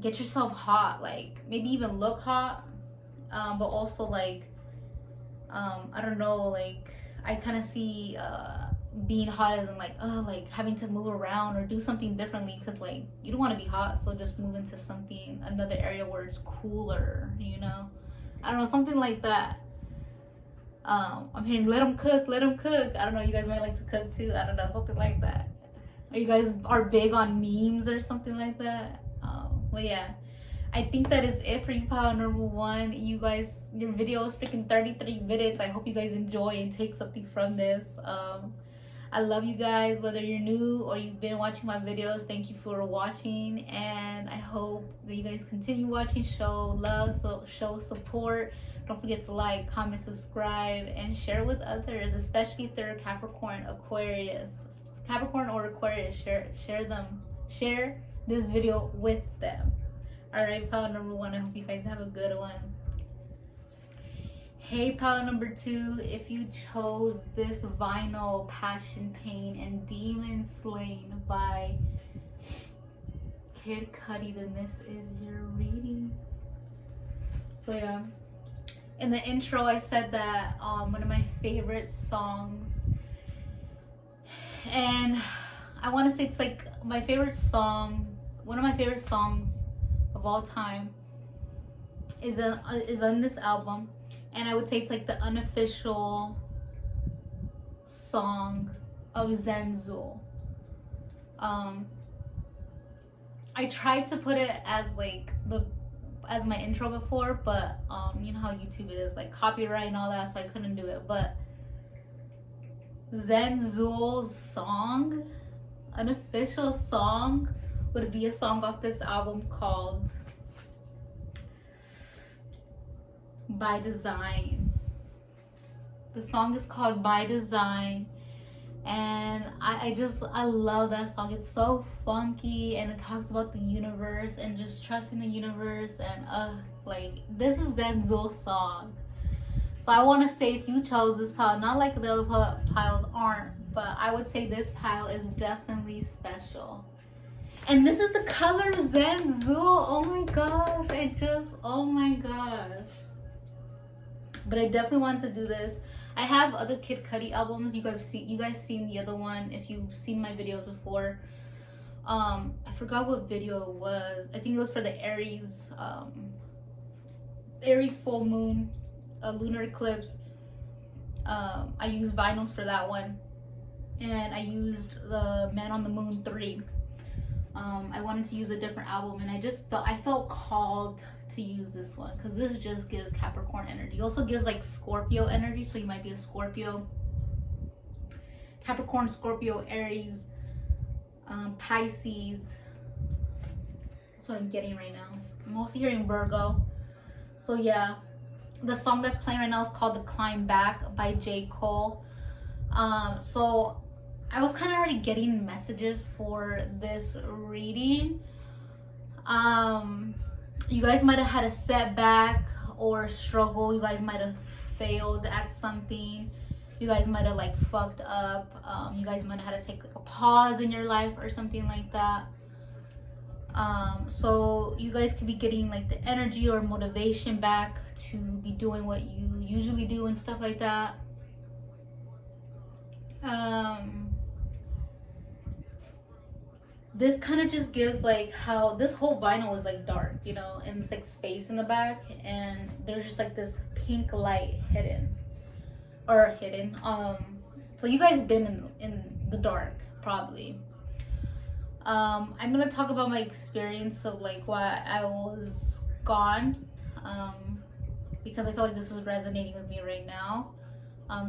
get yourself hot, like maybe even look hot, but also like, I don't know, like I kind of see being hot as in like, like having to move around or do something differently, because like you don't want to be hot, so just move into another area where it's cooler, you know. I don't know, something like that. I'm hearing let them cook. I don't know, you guys might like to cook too. I don't know, something like that. Or you guys are big on memes or something like that. Well, yeah, I think that is it for you, pile number one. You guys, your video is freaking 33 minutes. I hope you guys enjoy and take something from this. I love you guys, whether you're new or you've been watching my videos. Thank you for watching, and I hope that you guys continue watching. Show love, show support. Don't forget to like, comment, subscribe, and share with others, especially if they're Capricorn, Aquarius. Capricorn or Aquarius, share this video with them. Alright, pile number one, I hope you guys have a good one. Hey, pile number two, if you chose this vinyl, Passion, Pain, and Demon Slain by Kid Cudi, then this is your reading. So yeah, in the intro I said that one of my favorite songs, and I want to say it's like my favorite song, one of my favorite songs of all time is on this album, and I would say it's like the unofficial song of Zenzo. I tried to put it as like as my intro before, but you know how YouTube is, like copyright and all that, so I couldn't do it. But Zenzo's song, an official song, would be a song off this album called By Design. The song is called By Design, and I love that song. It's so funky, and it talks about the universe and just trusting the universe, and like, this is Zenzo's song. So I want to say, if you chose this pile, not like the other piles aren't, but I would say this pile is definitely special. And this is the color of Zenzo. Oh my gosh, oh my gosh. But I definitely wanted to do this. I have other Kid Cudi albums. You guys seen the other one if you've seen my videos before. I forgot what video it was. I think it was for the Aries full moon, lunar eclipse. I used vinyls for that one, and I used the Man on the Moon 3. I wanted to use a different album, and I felt called to use this one because this just gives Capricorn energy. It also gives like Scorpio energy, so you might be a Scorpio. Capricorn, Scorpio, Aries, Pisces. That's what I'm getting right now. I'm also hearing Virgo. So yeah, the song that's playing right now is called The Climb Back by J. Cole. So I was kind of already getting messages for this reading. You guys might have had a setback or struggle. You guys might have failed at something. You guys might have like fucked up. You guys might have had to take like a pause in your life or something like that. So you guys could be getting like the energy or motivation back to be doing what you usually do and stuff like that. This kind of just gives like how this whole vinyl is like dark, you know, and it's like space in the back, and there's just like this pink light hidden. So you guys been in the dark probably. I'm gonna talk about my experience of like why I was gone, because I feel like this is resonating with me right now.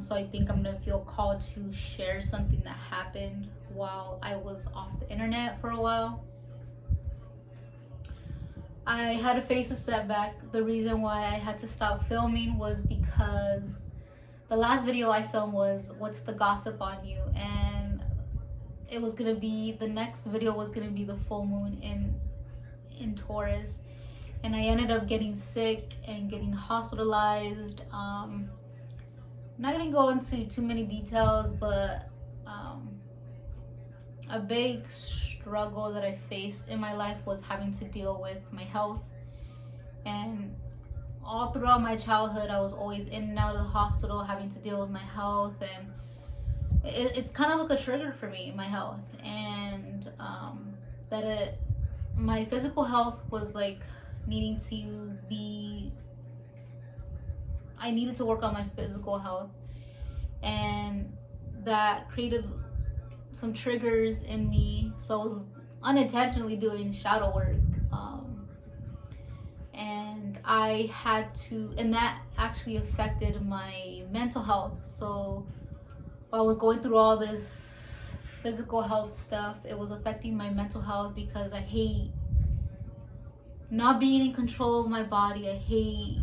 So I think I'm gonna feel called to share something that happened while I was off the internet for a while. I had to face a setback. The reason why I had to stop filming was because the last video I filmed was What's the Gossip on You, and it was gonna be, the next video was gonna be the full moon in Taurus, and I ended up getting sick and getting hospitalized. I'm not gonna go into too many details, but a big struggle that I faced in my life was having to deal with my health. And all throughout my childhood, I was always in and out of the hospital having to deal with my health, and it's kind of like a trigger for me, my health. And my physical health was like needing to be, I needed to work on my physical health, and that created some triggers in me. So I was unintentionally doing shadow work, and I had to, and that actually affected my mental health. So while I was going through all this physical health stuff, it was affecting my mental health, because I hate not being in control of my body. I hate,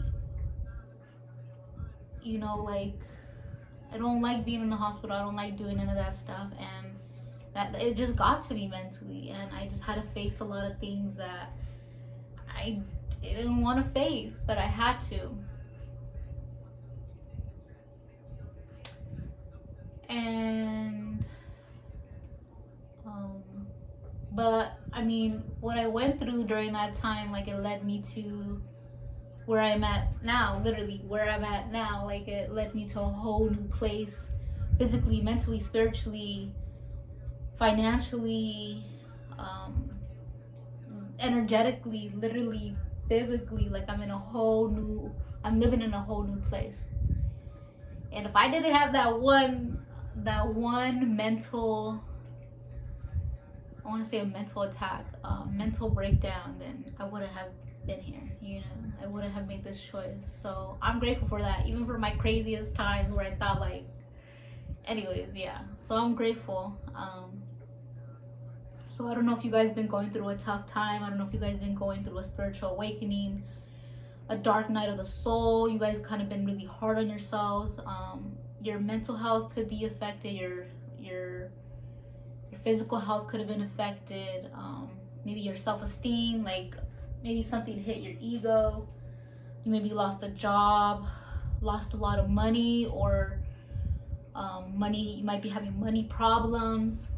you know, like, I don't like being in the hospital. I don't like doing any of that stuff, and that it just got to me mentally, and I just had to face a lot of things that I didn't want to face, but I had to. And but I mean, what I went through during that time, like, it led me to where I'm at now, literally where I'm at now. Like, it led me to a whole new place, physically, mentally, spiritually, financially, energetically, literally, physically. Like, I'm living in a whole new place. And if I didn't have that one mental, I want to say a mental attack, mental breakdown, then I wouldn't have been here, you know. I wouldn't have made this choice. So I'm grateful for that, even for my craziest times where I thought, like, anyways, yeah. So I'm grateful. So I don't know if you guys been going through a tough time. I don't know if you guys been going through a spiritual awakening, a dark night of the soul. You guys kind of been really hard on yourselves. Your mental health could be affected. Your physical health could have been affected. Maybe your self-esteem, like maybe something hit your ego. You maybe lost a job, lost a lot of money, or you might be having money problems.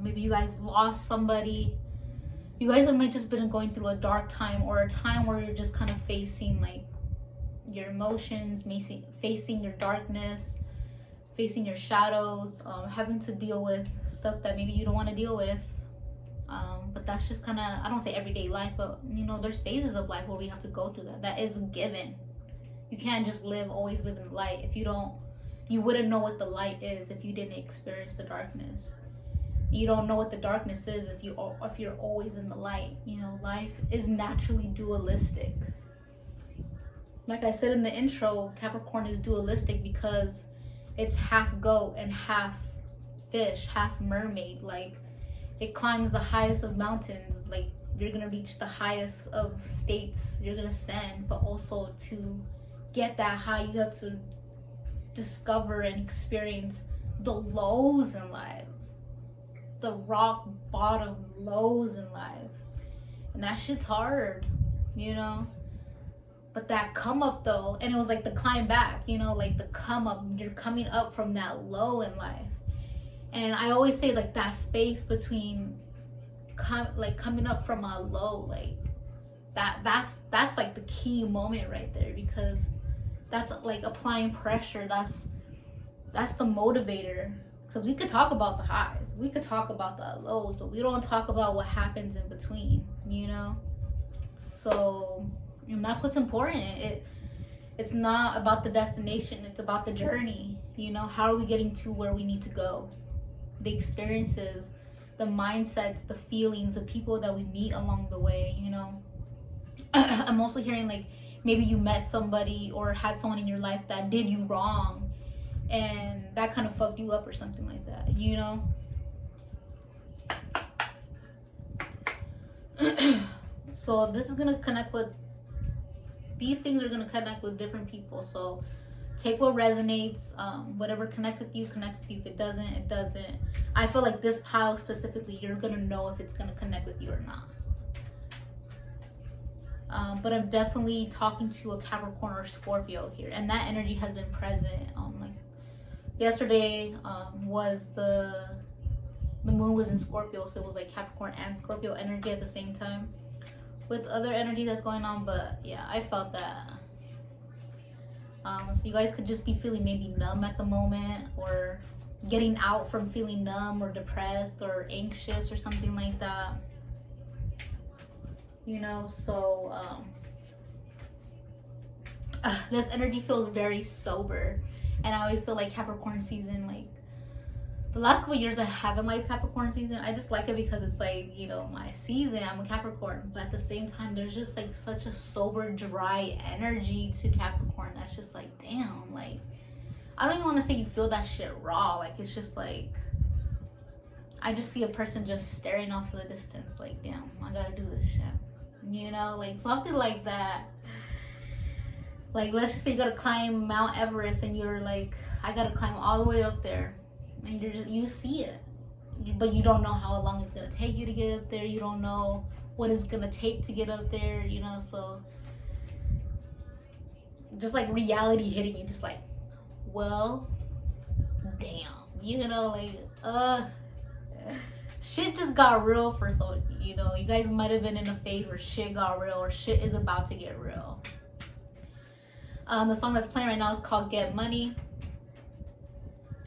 Maybe you guys lost somebody. You guys might just been going through a dark time, or a time where you're just kind of facing like your emotions, facing your darkness, facing your shadows, having to deal with stuff that maybe you don't want to deal with. But that's just kind of, I don't say everyday life, but you know, there's phases of life where we have to go through that. That is given. You can't just always live in the light. If you don't, you wouldn't know what the light is if you didn't experience the darkness. You don't know what the darkness is if you're always in the light. You know, life is naturally dualistic. Like I said in the intro, Capricorn is dualistic because it's half goat and half fish, half mermaid. Like, it climbs the highest of mountains. Like, you're gonna reach the highest of states you're gonna ascend, but also to get that high, you have to discover and experience the lows in life, the rock bottom lows in life. And that shit's hard, you know. But that come up though, and it was like the climb back, you know, like the come up, you're coming up from that low in life. And I always say, like, that space between coming up from a low, like that's like the key moment right there, because that's like applying pressure. That's the motivator. Because we could talk about the highs, we could talk about the lows, but we don't talk about what happens in between, you know. So, and that's what's important. It's not about the destination, it's about the journey. You know, how are we getting to where we need to go? The experiences, the mindsets, the feelings, the people that we meet along the way, you know. I'm also hearing, like, maybe you met somebody or had someone in your life that did you wrong, and that kind of fucked you up or something like that, you know. So this is gonna connect with, these things are gonna connect with different people. So take what resonates. Whatever connects with you connects with you. If it doesn't, it doesn't. I feel like this pile specifically, you're gonna know if it's gonna connect with you or not. But I'm definitely talking to a Capricorn or Scorpio here, and that energy has been present. Like yesterday was the moon was in Scorpio, so it was like Capricorn and Scorpio energy at the same time, with other energy that's going on. But yeah, I felt that. So you guys could just be feeling maybe numb at the moment, or getting out from feeling numb or depressed or anxious or something like that, you know. So this energy feels very sober, and I always feel like Capricorn season, like the last couple of years I haven't liked Capricorn season. I just like it because it's like, you know, my season, I'm a Capricorn, but at the same time there's just like such a sober, dry energy to Capricorn that's just like, damn, like I don't even want to say you feel that shit raw. Like, it's just like, I just see a person just staring off to the distance, like, damn, I gotta do this shit, you know, like something like that. Like, let's just say you gotta climb Mount Everest, and you're like, I gotta climb all the way up there, and you see it, but you don't know how long it's gonna take you to get up there. You don't know what it's gonna take to get up there, you know. So just like reality hitting you, just like, well, damn, you know, like shit just got real for some, you know. You guys might have been in a phase where shit got real, or shit is about to get real. The song that's playing right now is called Get Money.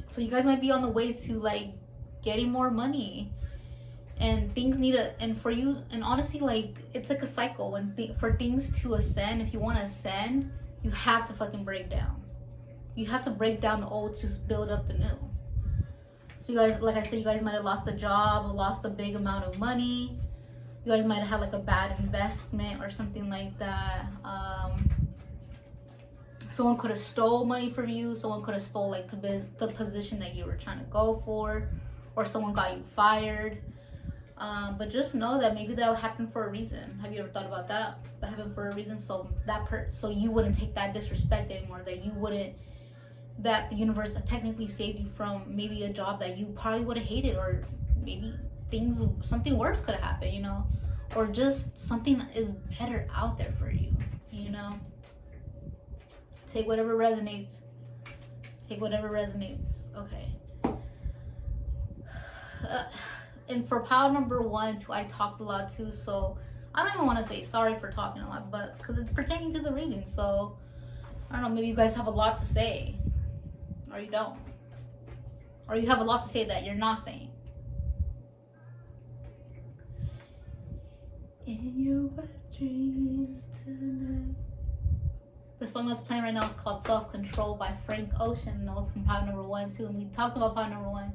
So you guys might be on the way to like getting more money, and things need to, and for you, and honestly, like, it's like a cycle. When for things to ascend, if you want to ascend, you have to fucking break down. You have to break down the old to build up the new. So you guys, like I said, you guys might have lost a job, lost a big amount of money. You guys might have had like a bad investment or something like that. Someone could have stole money from you. Someone could have stole like the position that you were trying to go for, or someone got you fired. But just know that maybe that would happen for a reason. Have you ever thought about that? That happened for a reason, so so you wouldn't take that disrespect anymore. That the universe technically saved you from maybe a job that you probably would have hated, or maybe something worse could have happened, you know, or just something is better out there for you, you know. Take whatever resonates. Take whatever resonates. Okay. And for pile number 1 too, I talked a lot too, so I don't even want to say sorry for talking a lot, but because it's pertaining to the reading, so I don't know, maybe you guys have a lot to say, or you don't, or you have a lot to say that you're not saying. In your wet dreams tonight. The song that's playing right now is called Self-Control by Frank Ocean, and that was from pile number 1 too, and we talked about pile number 1.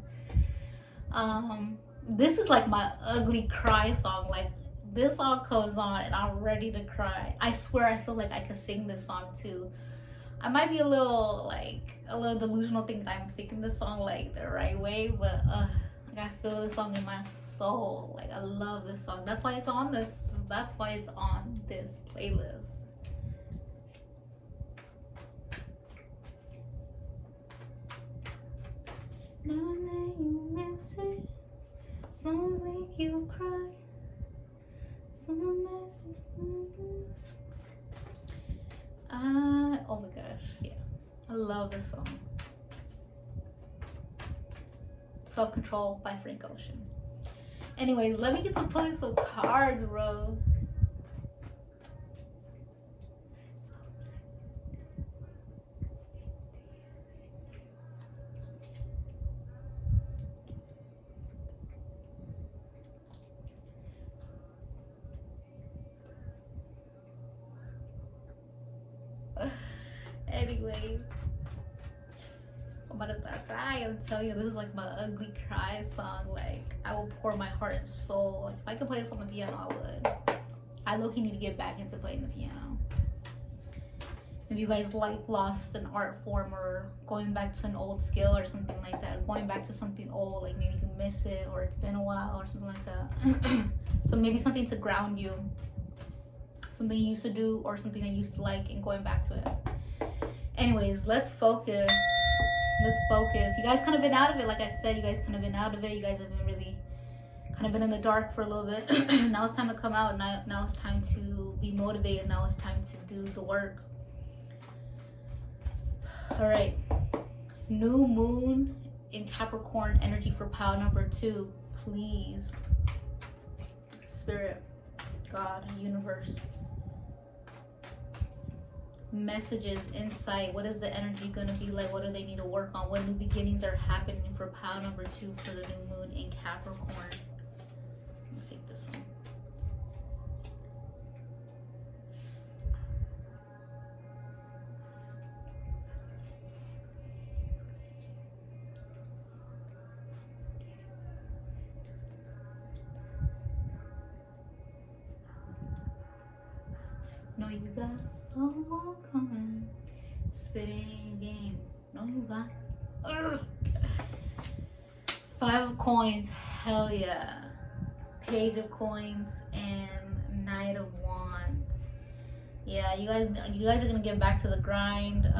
This is like my ugly cry song. Like, this song comes on and I'm ready to cry. I swear I feel like I could sing this song too. I might be a little delusional thinking that I'm singing this song like the right way, but like, I feel this song in my soul. Like, I love this song. That's why it's on this playlist. Now that you miss it, songs make you cry. Oh my gosh, yeah, I love this song. Self-Control by Frank Ocean. Anyways, let me get to pulling some cards, bro. Anyways, I'm about to start crying. I'm telling you, this is like my ugly cry song. Like, I will pour my heart and soul. Like, if I could play this on the piano, I would. I low-key need to get back into playing the piano. If you guys like lost an art form, or going back to an old skill or something like that, going back to something old, like maybe you miss it, or it's been a while or something like that. So maybe something to ground you, something you used to do or something that you used to like, and going back to it. Anyways, let's focus. You guys kind of been out of it. Like I said, you guys kind of been out of it. You guys have been really kind of been in the dark for a little bit. Now it's time to come out. Now it's time to be motivated. Now it's time to do the work. All right, new moon in Capricorn energy for pile number 2. Please, Spirit, God, universe, messages, insight. What is the energy going to be like? What do they need to work on? What new beginnings are happening for pile number 2 for the new moon in Capricorn? Let's take this one. Know you got someone coming, spitting game. Know you got 5 of coins, hell yeah. Page of coins and Knight of wands. Yeah, you guys are gonna get back to the grind.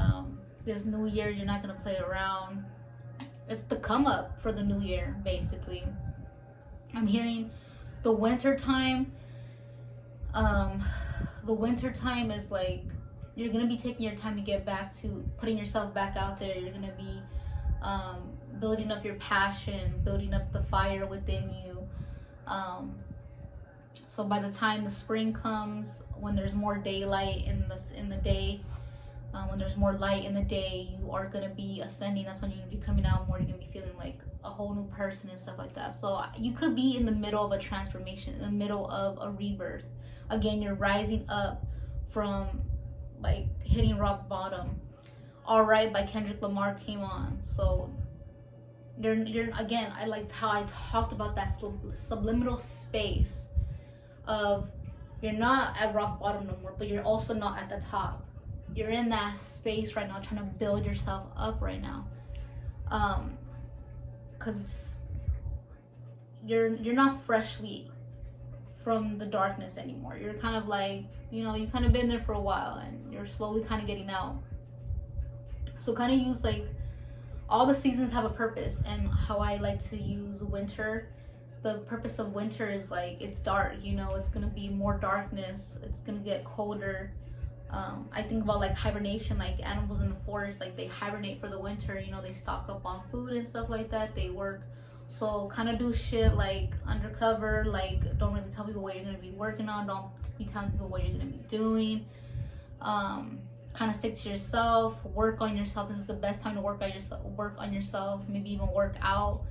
This new year, you're not gonna play around. It's the come up for the new year, basically. I'm hearing the winter time. The winter time is like, you're gonna be taking your time to get back to putting yourself back out there. You're gonna be building up your passion, building up the fire within you, So by the time the spring comes, when there's more daylight in the day, when there's more light in the day, you are going to be ascending. That's when you're going to be coming out more. You're going to be feeling like a whole new person and stuff like that. So you could be in the middle of a transformation, in the middle of a rebirth. Again, you're rising up from like hitting rock bottom. All Right by Kendrick Lamar came on. So you're again, I liked how I talked about that subliminal space of you're not at rock bottom no more, but you're also not at the top. You're in that space right now, trying to build yourself up right now, because you're not freshly from the darkness anymore. You're kind of like, you know, you've kind of been there for a while and you're slowly kind of getting out. So kind of use like all the seasons have a purpose, and how I like to use winter. The purpose of winter is like it's dark, you know, it's gonna be more darkness, it's gonna get colder. I think about like hibernation, like animals in the forest, like they hibernate for the winter, you know, they stock up on food and stuff like that, they work. So kind of do shit like undercover, like don't really tell people what you're gonna be working on, don't be telling people what you're gonna be doing. Kind of stick to yourself, work on yourself. This is the best time to work on yourself, maybe even work out.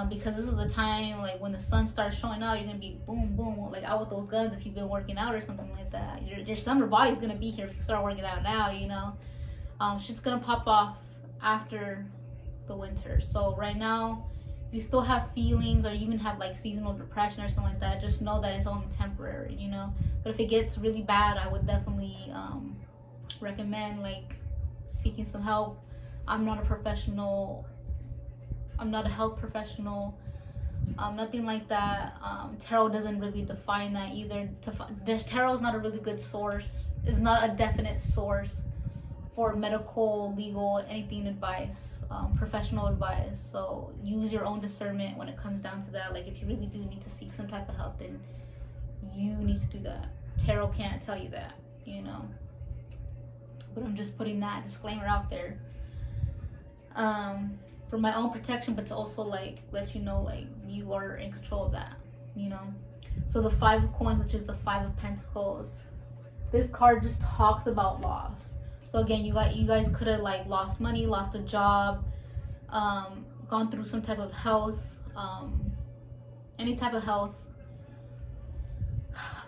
Because this is the time, like when the sun starts showing out, you're gonna be boom boom, like out with those guns if you've been working out or something like that. Your summer body's gonna be here if you start working out now, you know. Shit's gonna pop off after the winter. So right now, if you still have feelings or you even have like seasonal depression or something like that, just know that it's only temporary, you know. But if it gets really bad, I would definitely recommend like seeking some help. I'm not a professional, I'm not a health professional, nothing like that. Tarot doesn't really define that either. Tarot is not a really good source, is not a definite source for medical, legal, anything advice, professional advice. So use your own discernment when it comes down to that. Like if you really do need to seek some type of help, then you need to do that. Tarot can't tell you that, you know. But I'm just putting that disclaimer out there. For my own protection, but to also like let you know like you are in control of that, you know. So the Five of Coins, which is the Five of Pentacles, this card just talks about loss. So again, you guys could have like lost money, lost a job, gone through some type of health, any type of health,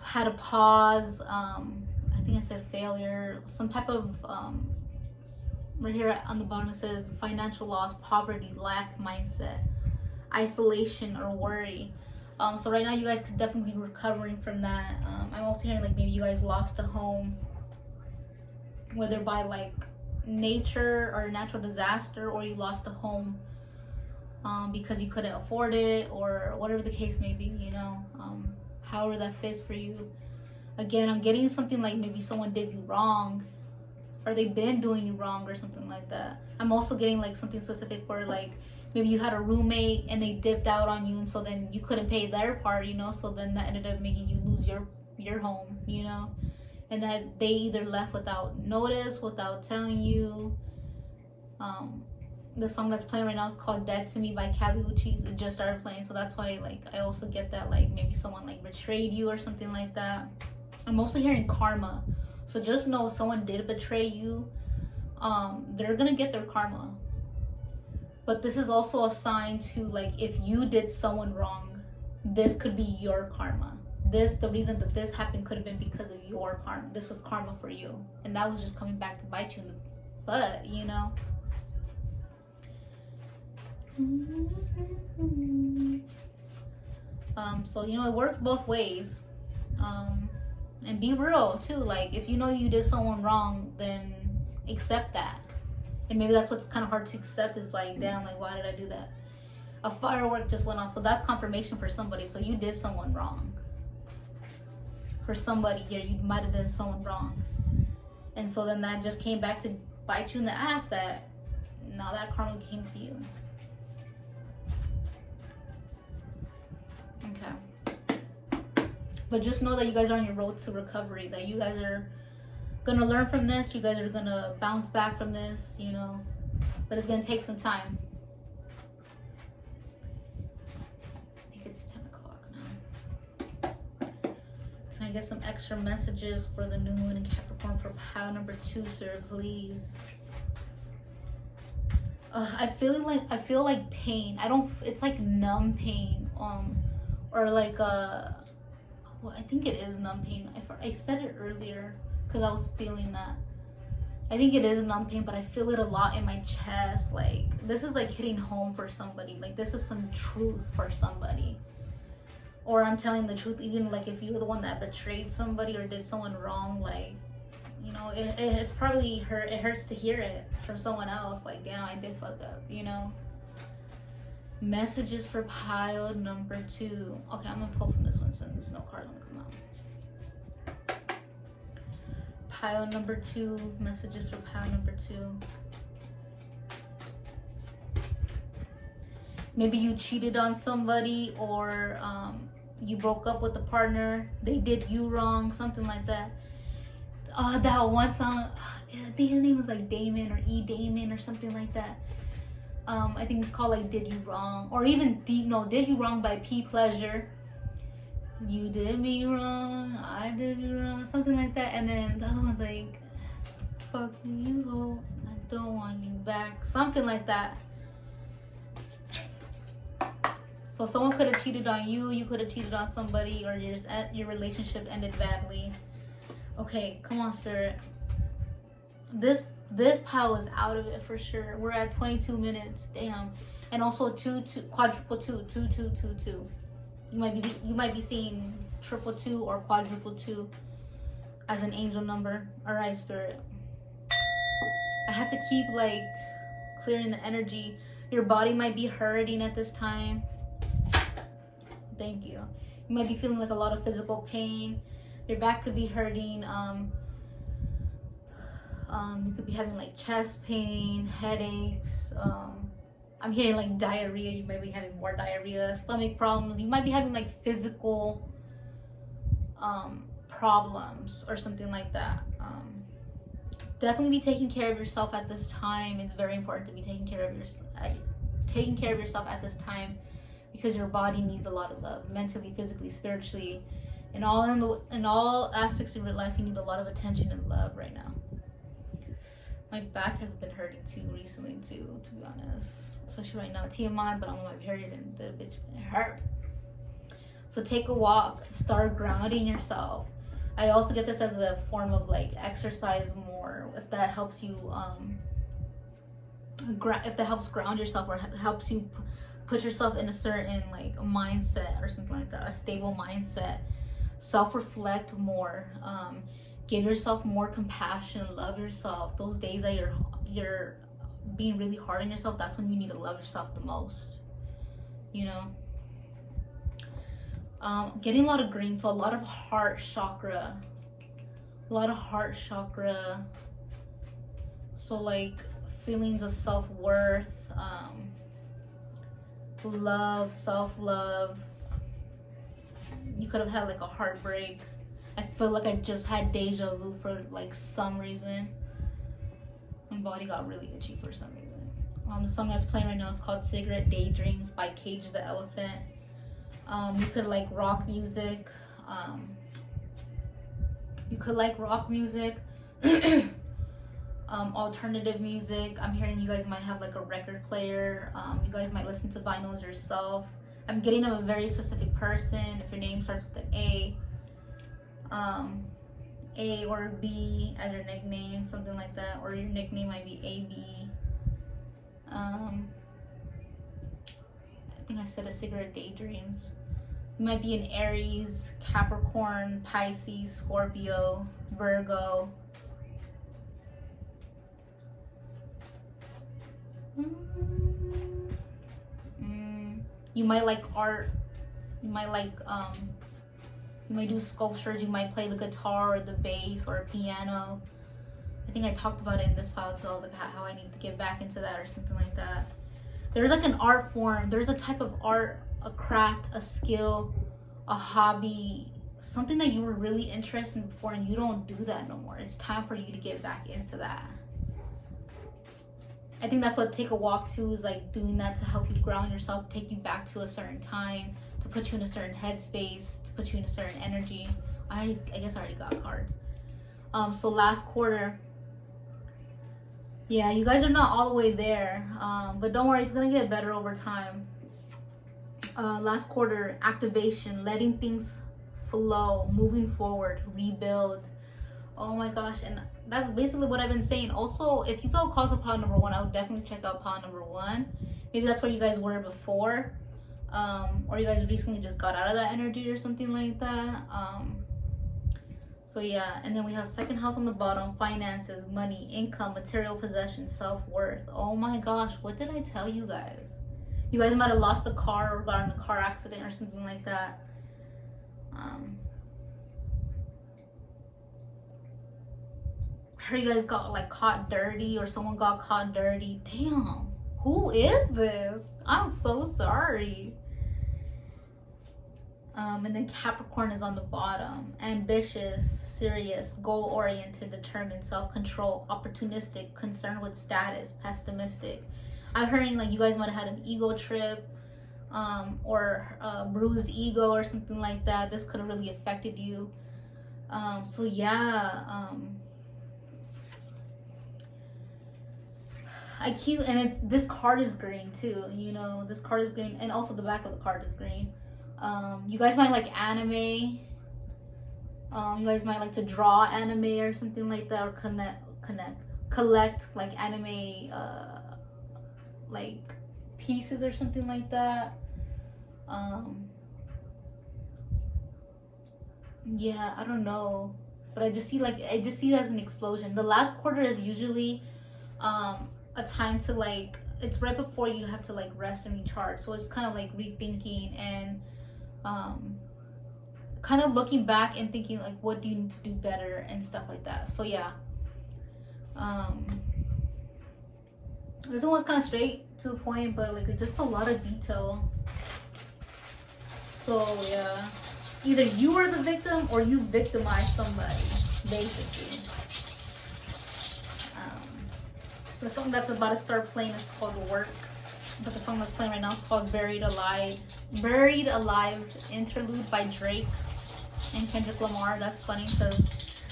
had a pause, I think I said failure, some type of right here on the bottom it says financial loss, poverty, lack mindset, isolation, or worry. So right now you guys could definitely be recovering from that. I'm also hearing like maybe you guys lost a home, whether by like nature or natural disaster, or you lost a home because you couldn't afford it, or whatever the case may be, you know. However that fits for you. Again, I'm getting something like maybe someone did you wrong, or they've been doing you wrong or something like that. I'm also getting like something specific where like maybe you had a roommate and they dipped out on you, and so then you couldn't pay their part, you know, so then that ended up making you lose your home, you know. And that they either left without notice, without telling you. The song that's playing right now is called Dead to Me by Kali Uchis. It just started playing, so that's why like I also get that like maybe someone like betrayed you or something like that. I'm also hearing karma. So just know if someone did betray you, they're gonna get their karma. But this is also a sign to like if you did someone wrong, this could be your karma. The reason that this happened could have been because of your karma. This was karma for you, and that was just coming back to bite you in the butt, you know. So you know it works both ways. And be real too. Like if you know you did someone wrong, then accept that. And maybe that's what's kind of hard to accept, is like, damn, like why did I do that? A firework just went off, so that's confirmation for somebody. So you did someone wrong. For somebody here, you might have done someone wrong, and so then that just came back to bite you in the ass. That now that karma came to you. Okay. But just know that you guys are on your road to recovery, that you guys are gonna learn from this, you guys are gonna bounce back from this, you know, but it's gonna take some time. I think it's 10 o'clock now. get some extra messages for the new moon in Capricorn for pile number 2, Spirit, please. I feel like pain. It's like numb pain. Or like well, I think it is numb pain. I said it earlier because I was feeling that. I think it is numb pain, but I feel it a lot in my chest. Like, this is like hitting home for somebody. Like, this is some truth for somebody. Or I'm telling the truth, even like if you were the one that betrayed somebody or did someone wrong, like, you know, it's probably it hurts to hear it from someone else. Like, damn, I did fuck up, you know? Messages for pile number 2. Okay, I'm gonna pull from this one since no card gonna come out. Pile number 2, messages for pile number 2. Maybe you cheated on somebody, or you broke up with a partner. They did you wrong, something like that. That one song, I think his name was like Damon or E. Damon or something like that. I think it's called like Did You Wrong, or even Did You Wrong by P. Pleasure. You did me wrong, I did you wrong, something like that. And then the other one's like, fuck you, ho, I don't want you back, something like that. So someone could have cheated on you, you could have cheated on somebody, or your relationship ended badly. Okay, come on, Spirit. This pile is out of it for sure. We're at 22 minutes, damn. And also quadruple 2. You might be seeing triple 2 or quadruple 2 as an angel number. All right, Spirit. I had to keep like clearing the energy. Your body might be hurting at this time. Thank you. You might be feeling like a lot of physical pain. Your back could be hurting. You could be having like chest pain, headaches. I'm hearing like diarrhea. You might be having more diarrhea, stomach problems. You might be having like physical problems or something like that. Definitely be taking care of yourself at this time. It's very important to be taking care of yourself at this time, because your body needs a lot of love, mentally, physically, spiritually, in all aspects of your life. You need a lot of attention and love right now. My back has been hurting too recently too, to be honest. Especially right now, TMI, but I'm on my period and the bitch hurt. So take a walk, start grounding yourself. I also get this as a form of like exercise more, if that helps you, if that helps ground yourself, or helps you put yourself in a certain like mindset or something like that, a stable mindset. Self-reflect more. Give yourself more compassion, love yourself. Those days that you're being really hard on yourself, that's when you need to love yourself the most, you know. Getting a lot of green, so a lot of heart chakra, so like feelings of self-worth, love, self-love. You could have had like a heartbreak. I feel like I just had deja vu for like some reason. My body got really itchy for some reason. The song that's playing right now is called Cigarette Daydreams by Cage the Elephant. You could like rock music. Alternative music. I'm hearing you guys might have like a record player. You guys might listen to vinyls yourself. I'm getting a very specific person. If your name starts with an A or B as your nickname, something like that, or your nickname might be AB. I think I said a Cigarette Daydreams. You might be an Aries, Capricorn, Pisces, Scorpio, Virgo. You might like art. You might like you might do sculptures. You might play the guitar or the bass or a piano. I think I talked about it in this file too. I was like how I need to get back into that or something like that. There's like an art form. There's a type of art, a craft, a skill, a hobby, something that you were really interested in before and you don't do that no more. It's time for you to get back into that. I think that's what Take a Walk too is like, doing that to help you ground yourself, take you back to a certain time, to put you in a certain headspace, to put you in a certain energy. I guess I already got cards. So last quarter, yeah, you guys are not all the way there, but don't worry, it's gonna get better over time. Last quarter, activation, letting things flow, moving forward, rebuild. Oh my gosh, and that's basically what I've been saying. Also, if you felt called to pile number one, I would definitely check out pile number one. Maybe that's where you guys were before, or you guys recently just got out of that energy or something like that. So yeah, and then we have second house on the bottom, finances, money, income, material possessions, self-worth. Oh my gosh, what did I tell you guys? You guys might have lost a car or got in a car accident or something like that. I heard you guys got like caught dirty, or someone got caught dirty. Damn, who is this? I'm so sorry. And then Capricorn is on the bottom. Ambitious, serious, goal-oriented, determined, self-control, opportunistic, concerned with status, pessimistic. I'm hearing like you guys might have had an ego trip, or a bruised ego or something like that. This could have really affected you. So yeah, this card is green too. You know, this card is green, and also the back of the card is green. You guys might like anime. You guys might like to draw anime or something like that, or collect like anime, like pieces or something like that. Yeah, I don't know, but I just see it as an explosion. The last quarter is usually a time to like, it's right before you have to like rest and recharge, so it's kind of like rethinking and kind of looking back and thinking like, what do you need to do better and stuff like that. So yeah, this one was kind of straight to the point, but like just a lot of detail. So yeah, either you were the victim or you victimized somebody, basically. The song that's about to start playing is called Work, but the song that's playing right now is called Buried Alive Interlude by Drake and Kendrick Lamar. That's funny because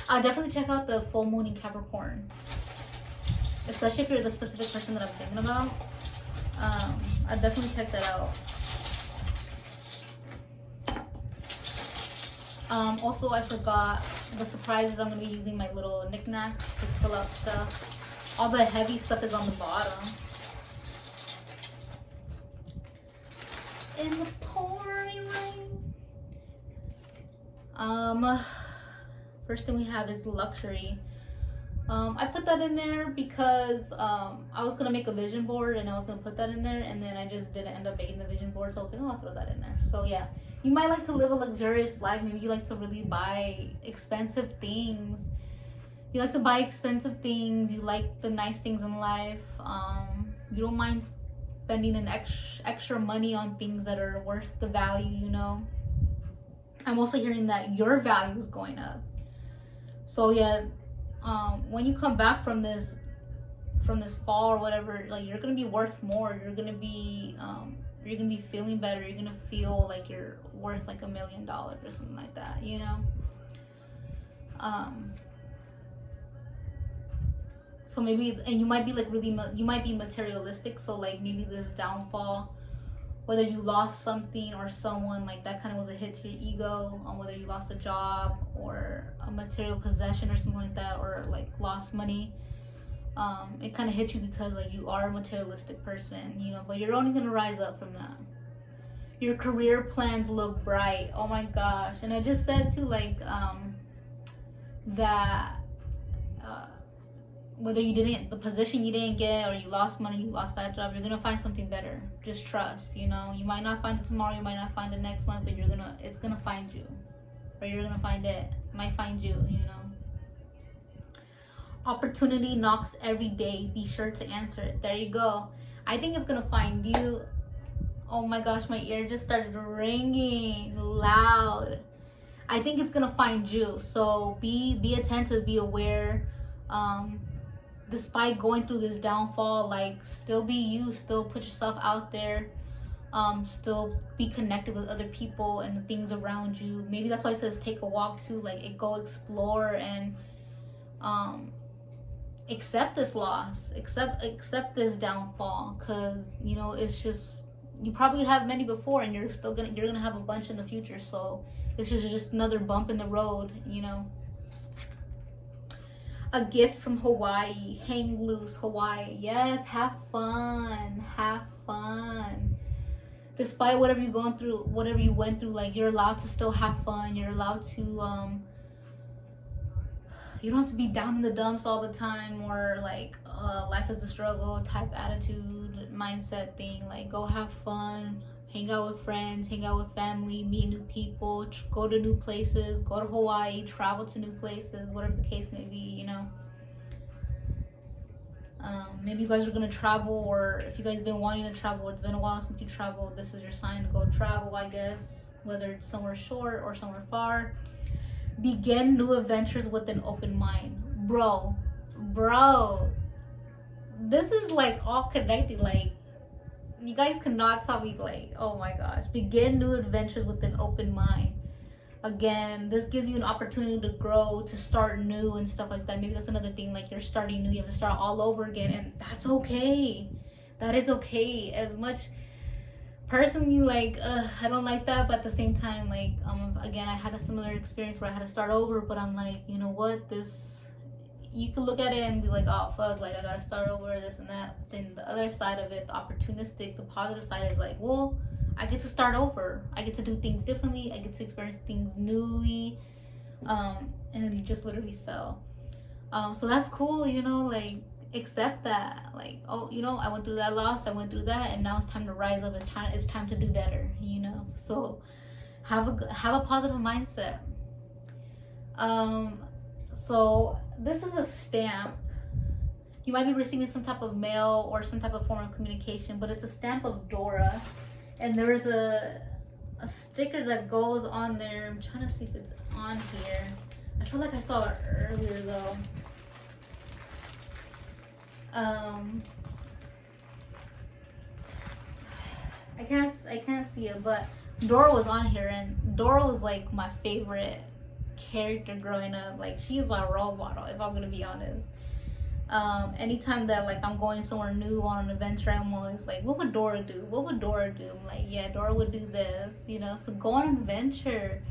I'll definitely check out the full moon in Capricorn, especially if you're the specific person that I'm thinking about. I'll definitely check that out. Also, I forgot the surprises. I'm going to be using my little knickknacks to fill out stuff. All the heavy stuff is on the bottom. In the pouring rain. First thing we have is luxury. I put that in there because I was gonna make a vision board and I was gonna put that in there, and then I just didn't end up making the vision board, so I was like, oh, I'll throw that in there. So yeah, you might like to live a luxurious life. Maybe you like to really buy expensive things. You like to buy expensive things. You like the nice things in life. You don't mind spending an extra money on things that are worth the value, you know. I'm also hearing that your value is going up. So yeah, when you come back from this fall or whatever, like you're gonna be worth more. You're gonna be feeling better. You're gonna feel like you're worth like $1 million or something like that, you know. So maybe, and you might be like you might be materialistic. So like maybe this downfall, whether you lost something or someone, like that kind of was a hit to your ego, on whether you lost a job or a material possession or something like that, or like lost money. It kind of hit you because like you are a materialistic person, you know, but you're only going to rise up from that. Your career plans look bright. Oh my gosh. And I just said too, like, that whether you didn't, the position you didn't get, or you lost money, you lost that job, you're gonna find something better. Just trust, you know. You might not find it tomorrow, you might not find it next month, but it's gonna find you, or you're gonna find it. It might find you, you know. Opportunity knocks every day. Be sure to answer it. There you go. I think it's gonna find you. Oh my gosh, my ear just started ringing loud. I think it's gonna find you. So be attentive, be aware. Despite going through this downfall, like, still be you, still put yourself out there. still be connected with other people and the things around you. Maybe that's why it says take a walk too, like go explore and accept this loss, accept this downfall, because you know it's just, you probably have many before and you're gonna have a bunch in the future, so this is just another bump in the road, you know. A gift from Hawaii. Hang loose, Hawaii. Yes, have fun, have fun. Despite whatever you're going through, whatever you went through, like you're allowed to still have fun. You're allowed to you don't have to be down in the dumps all the time, or like life is a struggle type attitude, mindset thing. Like go have fun, hang out with friends, hang out with family, meet new people, go to new places, go to Hawaii, travel to new places, whatever the case may be, you know. Maybe you guys are gonna travel, or if you guys have been wanting to travel, it's been a while since you traveled, this is your sign to go travel, I guess, whether it's somewhere short or somewhere far. Begin new adventures with an open mind. Bro, this is like all connected. Like you guys cannot tell me, like, oh my gosh. Begin new adventures with an open mind. Again, this gives you an opportunity to grow, to start new and stuff like that. Maybe that's another thing, like you're starting new, you have to start all over again, and that's okay. That is okay. As much personally, like I don't like that, but at the same time, like again, I had a similar experience where I had to start over, but I'm like, you know what, this, you can look at it and be like, oh fuck, like I gotta start over, this and that. Then the other side of it, the opportunistic, the positive side is like, well, I get to start over, I get to do things differently, I get to experience things newly, and then you just literally fell. So that's cool, you know, like accept that, like, oh, you know, I went through that loss, I went through that, and now it's time to rise up, it's time to do better, you know. So have a positive mindset. So this is a stamp. You might be receiving some type of mail or some type of form of communication, but it's a stamp of Dora, and there is a sticker that goes on there. I'm trying to see if it's on here. I feel like I saw it earlier though. I can't see it, but Dora was on here, and Dora was like my favorite character growing up. Like she's my role model, if I'm gonna be honest. Anytime that like I'm going somewhere new on an adventure, I'm always like, what would Dora do? What would Dora do? I'm like, yeah, Dora would do this, you know. So go on an adventure,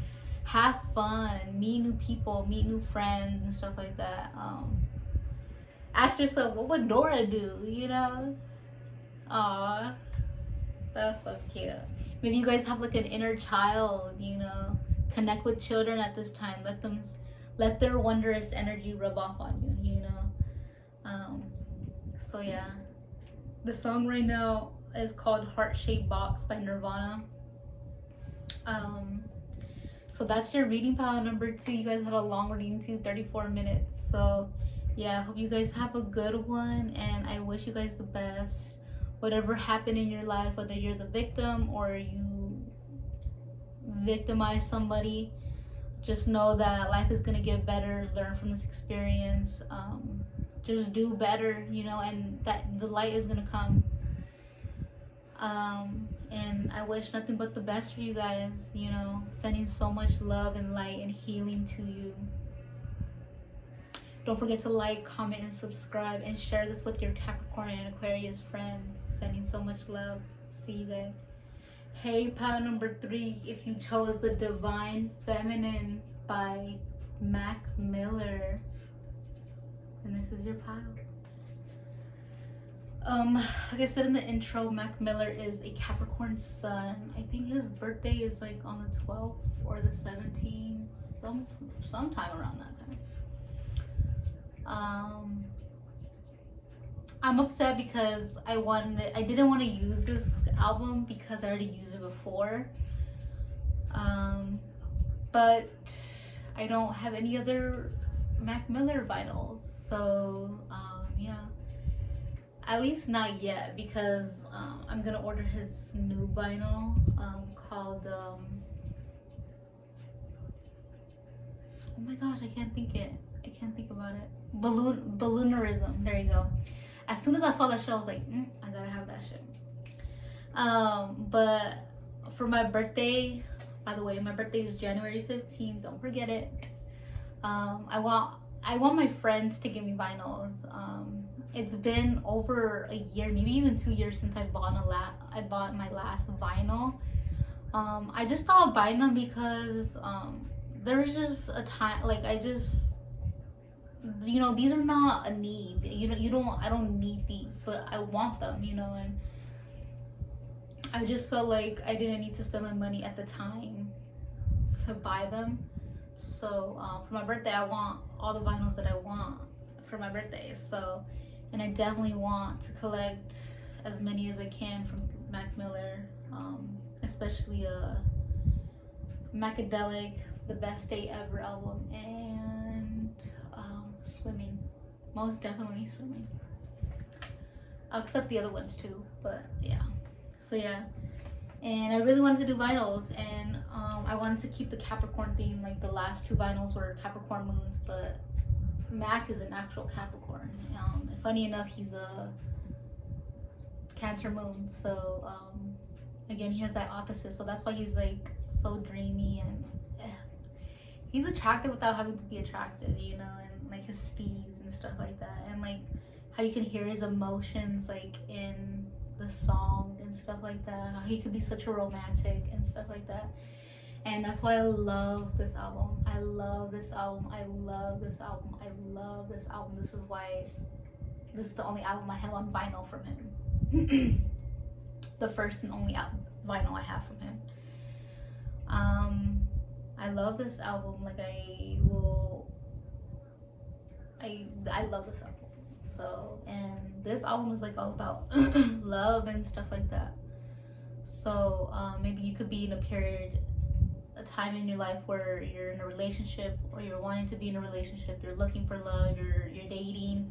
have fun, meet new people, meet new friends and stuff like that. Ask yourself, what would Dora do, you know? Aw, that's so cute. Maybe you guys have like an inner child, you know. Connect with children at this time. Let their wondrous energy rub off on you, you know. So yeah, the song right now is called Heart Shaped Box by Nirvana. So that's your reading pile number 2. You guys had a long reading too, 34 minutes. So yeah, I hope you guys have a good one, and I wish you guys the best. Whatever happened in your life, whether you're the victim or you victimize somebody, just know that life is gonna get better. Learn from this experience. Just do better, you know, and that the light is gonna come. And I wish nothing but the best for you guys, you know. Sending so much love and light and healing to you. Don't forget to like, comment, and subscribe, and share this with your Capricorn and Aquarius friends. Sending so much love. See you guys. Hey, pile number 3, if you chose The Divine Feminine by Mac Miller, and this is your pile. Like I said in the intro, Mac Miller is a Capricorn sun. I think his birthday is like on the 12th or the 17th, sometime around that time. I'm upset because I didn't want to use this album because I already used it before. But I don't have any other Mac Miller vinyls, so yeah. At least not yet, because I'm gonna order his new vinyl called oh my gosh, I can't think about it. Balloonerism. There you go. As soon as I saw that shit, I was like, I gotta have that shit. But for my birthday, by the way, my birthday is January 15th. Don't forget it. I want my friends to give me vinyls. It's been over a year, maybe even 2 years since I bought my last vinyl. I just stopped buying them because there was just a time, like, I just, you know, these are not a need. I don't need these, but I want them, you know, and I just felt like I didn't need to spend my money at the time to buy them. So for my birthday, I want all the vinyls that I want for my birthday. So, and I definitely want to collect as many as I can from Mac Miller, especially Macadelic, the Best Day Ever album, and Swimming. Most definitely Swimming. Except the other ones too, but yeah. So yeah, and I really wanted to do vinyls, and I wanted to keep the Capricorn theme. Like the last 2 vinyls were Capricorn moons, but Mac is an actual Capricorn. Funny enough, he's a Cancer moon, so again, he has that opposite, so that's why he's like so dreamy, and he's attractive without having to be attractive, you know, and like his steez and stuff like that, and like how you can hear his emotions like in the song and stuff like that, how he could be such a romantic and stuff like that. And that's why I love this album. I love this album. I love this album. I love this album. This is why this is the only album I have on vinyl from him. The first and only vinyl I have from him. I love this album. Like I love this album. So, and this album is like all about love and stuff like that. So maybe you could be in a time in your life where you're in a relationship, or you're wanting to be in a relationship, you're looking for love, you're dating,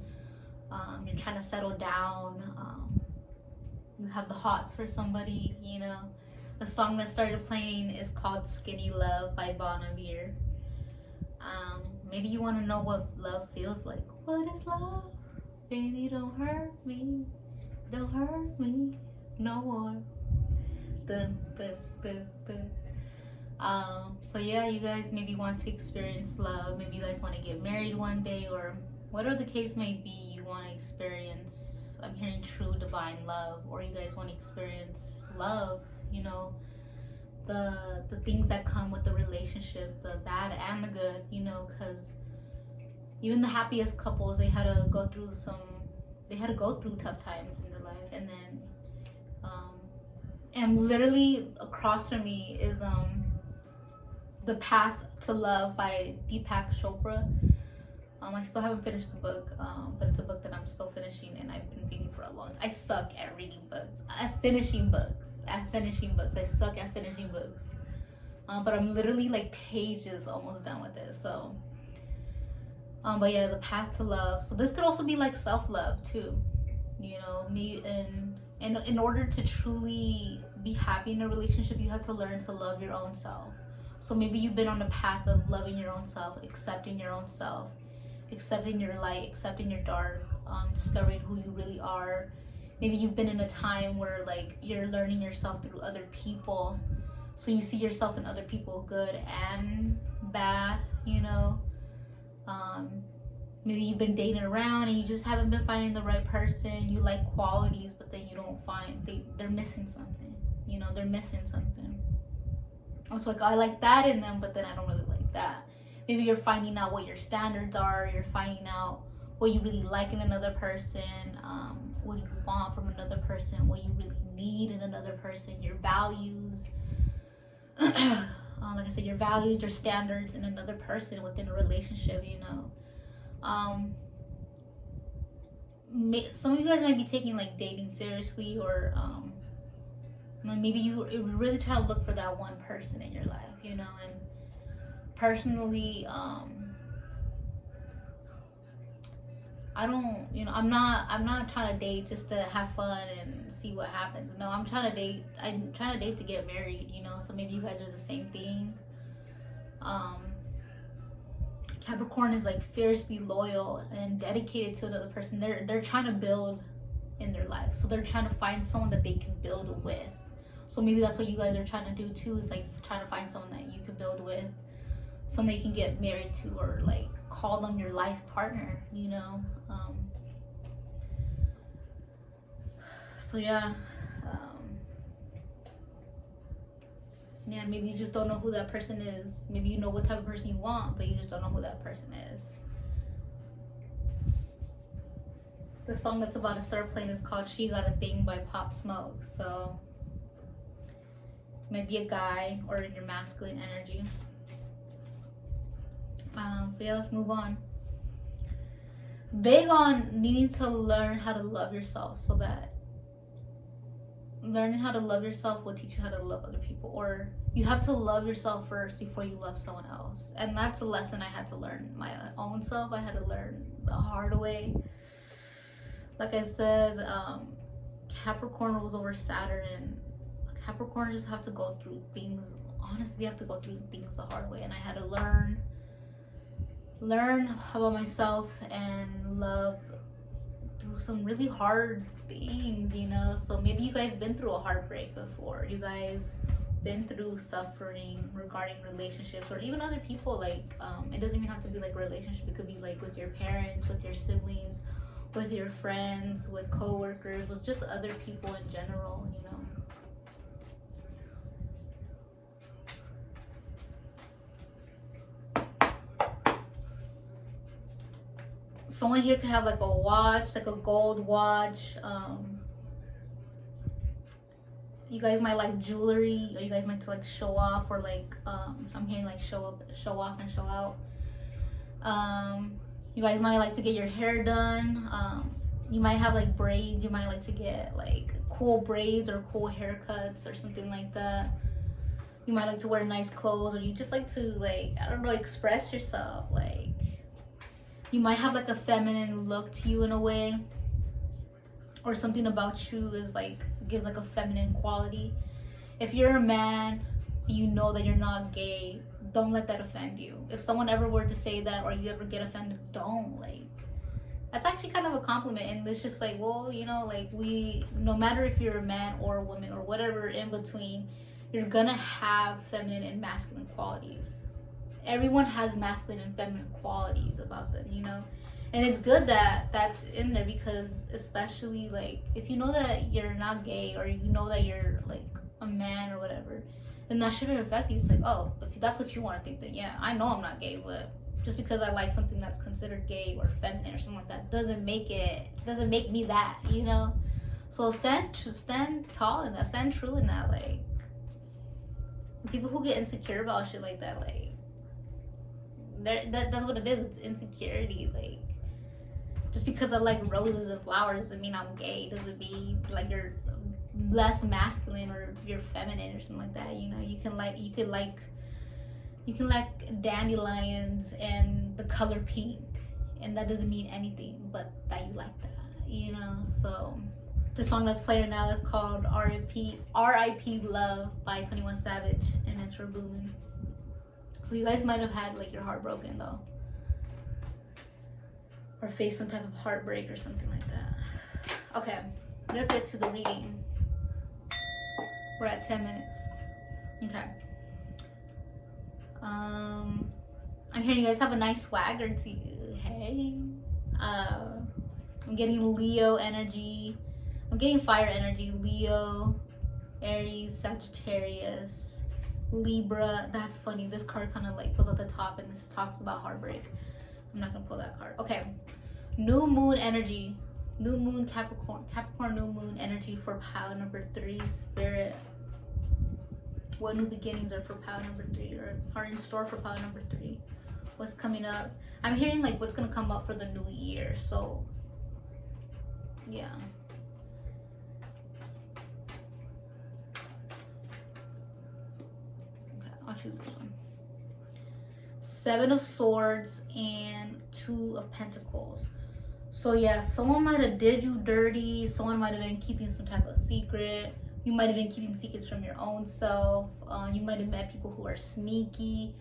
you're trying to settle down, you have the hots for somebody, you know. The song that started playing is called Skinny Love by Bon Iver. Maybe you want to know what love feels like. What is love? Baby, don't hurt me no more. So yeah, you guys maybe want to experience love. Maybe you guys want to get married one day, or whatever the case may be. You want to experience, I'm hearing, true divine love, or you guys want to experience love, you know, the things that come with the relationship, the bad and the good, you know, because even the happiest couples, they had to go through tough times in their life. And then and literally across from me is The Path to Love by Deepak Chopra. I still haven't finished the book, but it's a book that I'm still finishing, and I've been reading for a long time. I suck at reading books, at finishing books. I suck at finishing books. But I'm literally like pages almost done with it. So but yeah, The Path to Love. So this could also be like self-love too, you know. And in order to truly be happy in a relationship, you have to learn to love your own self. So maybe you've been on the path of loving your own self, accepting your own self, accepting your light, accepting your dark, discovering who you really are. Maybe you've been in a time where like you're learning yourself through other people, so you see yourself in other people, good and bad, you know. Maybe you've been dating around and you just haven't been finding the right person. You like qualities, but then you don't find, they're missing something, you know, they're missing something. It's like, I like that in them, but then I don't really like that. Maybe you're finding out what your standards are, you're finding out what you really like in another person, what you want from another person, what you really need in another person, your values. Like I said, your values, your standards in another person within a relationship, you know. Some of you guys might be taking like dating seriously, or maybe you really try to look for that one person in your life, you know. And personally, I don't, you know, I'm not trying to date just to have fun and see what happens. No, I'm trying to date to get married, you know. So maybe you guys are the same thing. Capricorn is like fiercely loyal and dedicated to another person. They're trying to build in their life. So they're trying to find someone that they can build with. So maybe that's what you guys are trying to do too, is like trying to find someone that you can build with, someone they can get married to, or like call them your life partner, you know. So yeah, yeah, maybe you just don't know who that person is. Maybe you know what type of person you want, but you just don't know who that person is. The song that's about to start playing is called She Got a Thing by Pop Smoke. So it might be a guy or your masculine energy. So yeah, let's move on. Big on needing to learn how to love yourself, so that learning how to love yourself will teach you how to love other people. Or you have to love yourself first before you love someone else. And that's a lesson I had to learn my own self. I had to learn the hard way. Like I said, Capricorn rules over Saturn, and Capricorn just have to go through things. Honestly, they have to go through things the hard way, and I had to learn about myself and love through some really hard things, you know. So maybe you guys been through a heartbreak before. You guys been through suffering regarding relationships, or even other people. Like it doesn't even have to be like a relationship. It could be like with your parents, with your siblings, with your friends, with co-workers, with just other people in general, you know. Someone here could have like a watch, like a gold watch. You guys might like jewelry, or you guys might like show off, or like I'm hearing like show off and show out. You guys might like to get your hair done. You might have like braids. You might like to get like cool braids or cool haircuts or something like that. You might like to wear nice clothes, or you just like to, like, I don't know, express yourself. Like, you might have like a feminine look to you in a way, or something about you is like gives like a feminine quality. If you're a man, you know that you're not gay, don't let that offend you. If someone ever were to say that, or you ever get offended, don't. Like, that's actually kind of a compliment. And it's just like, well, you know, like, we, no matter if you're a man or a woman or whatever in between, you're gonna have feminine and masculine qualities. Everyone has masculine and feminine qualities about them, you know. And it's good that that's in there, because especially like if you know that you're not gay, or you know that you're like a man or whatever, then that shouldn't affect you. It's like, oh, if that's what you want to think, then yeah, I know I'm not gay, but just because I like something that's considered gay or feminine or something like that doesn't make me that, you know. So stand tall in that, stand true in that. Like, people who get insecure about shit like that, like, that's what it is. It's insecurity. Like, just because I like roses and flowers doesn't mean I'm gay. Doesn't mean like you're less masculine or you're feminine or something like that. You know, you can like dandelions and the color pink, and that doesn't mean anything but that you like that. You know. So the song that's playing now is called R.I.P. Love by 21 Savage and Metro Boomin. So you guys might have had like your heart broken though, or faced some type of heartbreak or something like that. Okay, let's get to the reading. We're at 10 minutes. Okay. I'm hearing you guys have a nice swagger to you. Hey. I'm getting Leo energy. I'm getting fire energy. Leo, Aries, Sagittarius, Libra. That's funny. This card kind of like was at the top, and this talks about heartbreak. I'm not gonna pull that card. Okay. New moon energy. New moon, Capricorn new moon energy for pile number 3. Spirit, what new beginnings are for pile number 3, or are in store for pile number 3? What's coming up? I'm hearing like what's gonna come up for the new year. So yeah. Okay, I'll choose this one. 7 of Swords and 2 of Pentacles. So yeah, someone might have did you dirty. Someone might have been keeping some type of secret. You might have been keeping secrets from your own self. You might have met people who are sneaky,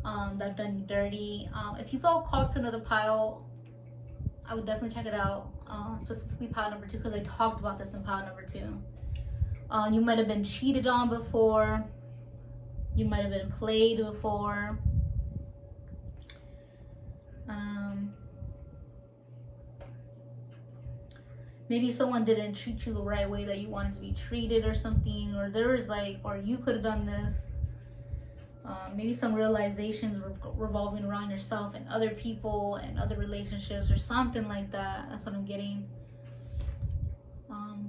that have done you dirty. If you felt called to another pile, I would definitely check it out, specifically pile number 2, because I talked about this in pile number 2. You might have been cheated on before. You might have been played before. Maybe someone didn't treat you the right way that you wanted to be treated or something, or there was like, or you could have done this. Maybe some realizations revolving around yourself and other people and other relationships or something like that. That's what I'm getting.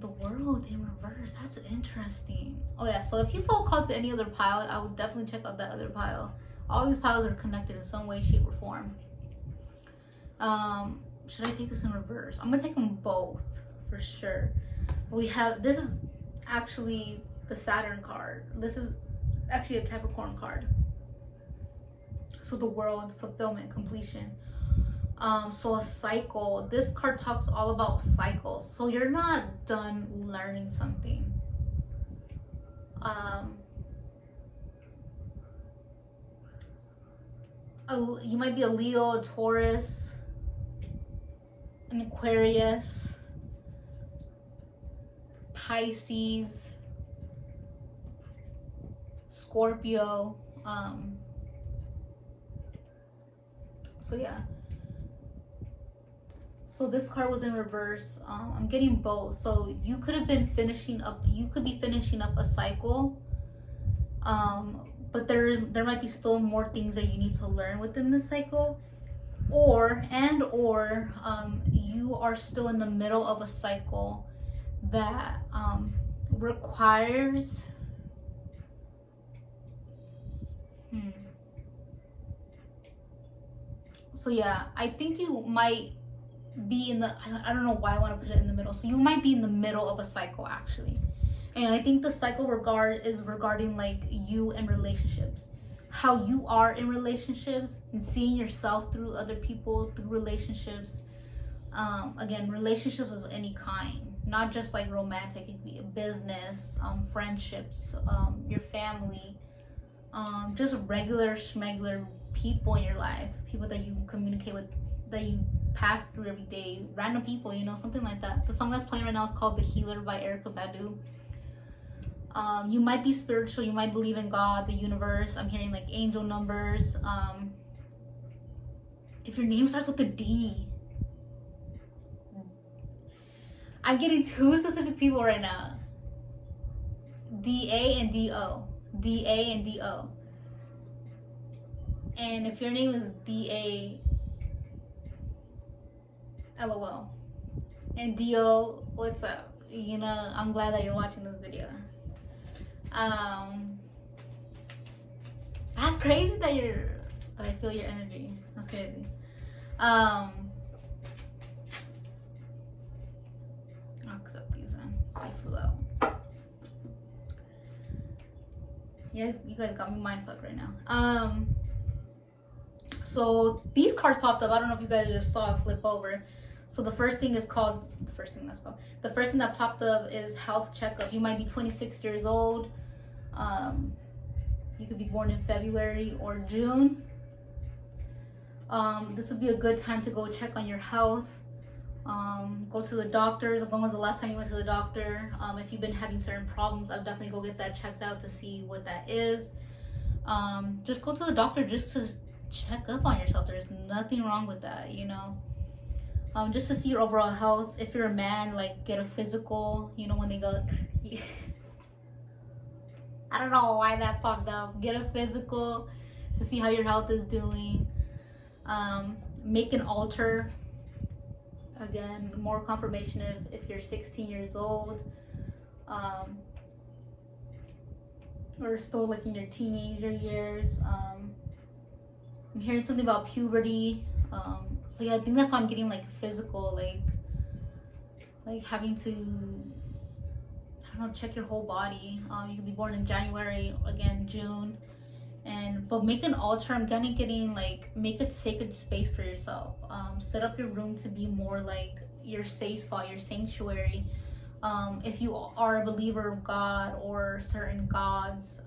The World in reverse. That's interesting. Oh yeah, so if you felt called to any other pile, I would definitely check out that other pile. All these piles are connected in some way, shape, or form. Should I take this in reverse? I'm gonna take them both for sure. We have, this is actually the Saturn card. This is actually a Capricorn card. So the world, fulfillment, completion. So a cycle. This card talks all about cycles. So you're not done learning something. You might be a Leo, a Taurus, an Aquarius, Pisces, Scorpio. So yeah. So this card was in reverse. I'm getting both. So you could have been finishing up. You could be finishing up a cycle. But there might be still more things that you need to learn within the cycle, or you are still in the middle of a cycle that requires so yeah, I think you might be in the, I don't know why I want to put it in the middle. So you might be in the middle of a cycle actually. And I think the cycle is regarding like you and relationships, how you are in relationships and seeing yourself through other people, through relationships. Again, relationships of any kind, not just like romantic. It could be a business, friendships, your family, just regular schmegler people in your life, people that you communicate with, that you pass through every day, random people, you know, something like that. The song that's playing right now is called The Healer by Erykah Badu. You might be spiritual, you might believe in God, the universe. I'm hearing like angel numbers. If your name starts with a D, I'm getting two specific people right now. D-A and D-O. D-A and D-O. And if your name is D-A, LOL. And D-O, what's up? You know, I'm glad that you're watching this video. That's crazy that I feel your energy. That's crazy. I'll accept these then. They flew out. Yes, you guys got me mindfucked right now. So these cards popped up. I don't know if you guys just saw it flip over. So the first thing that popped up is health checkup. You might be 26 years old. You could be born in February or June. This would be a good time to go check on your health. Go to the doctors. When was the last time you went to the doctor? If you've been having certain problems, I'll definitely go get that checked out to see what that is. Just go to the doctor just to check up on yourself. There's nothing wrong with that, you know. Just to see your overall health. If you're a man, like get a physical, you know, when they go I don't know why that popped up. Get a physical to see how your health is doing. Make an altar. Again, more confirmation if you're 16 years old, or still like in your teenager years. I'm hearing something about puberty. So yeah, I think that's why I'm getting like physical, like having to, I don't know, check your whole body. You could be born in January, again June, but make an altar. I'm kind of getting like, make a sacred space for yourself. Set up your room to be more like your safe spot, your sanctuary. If you are a believer of God or certain gods,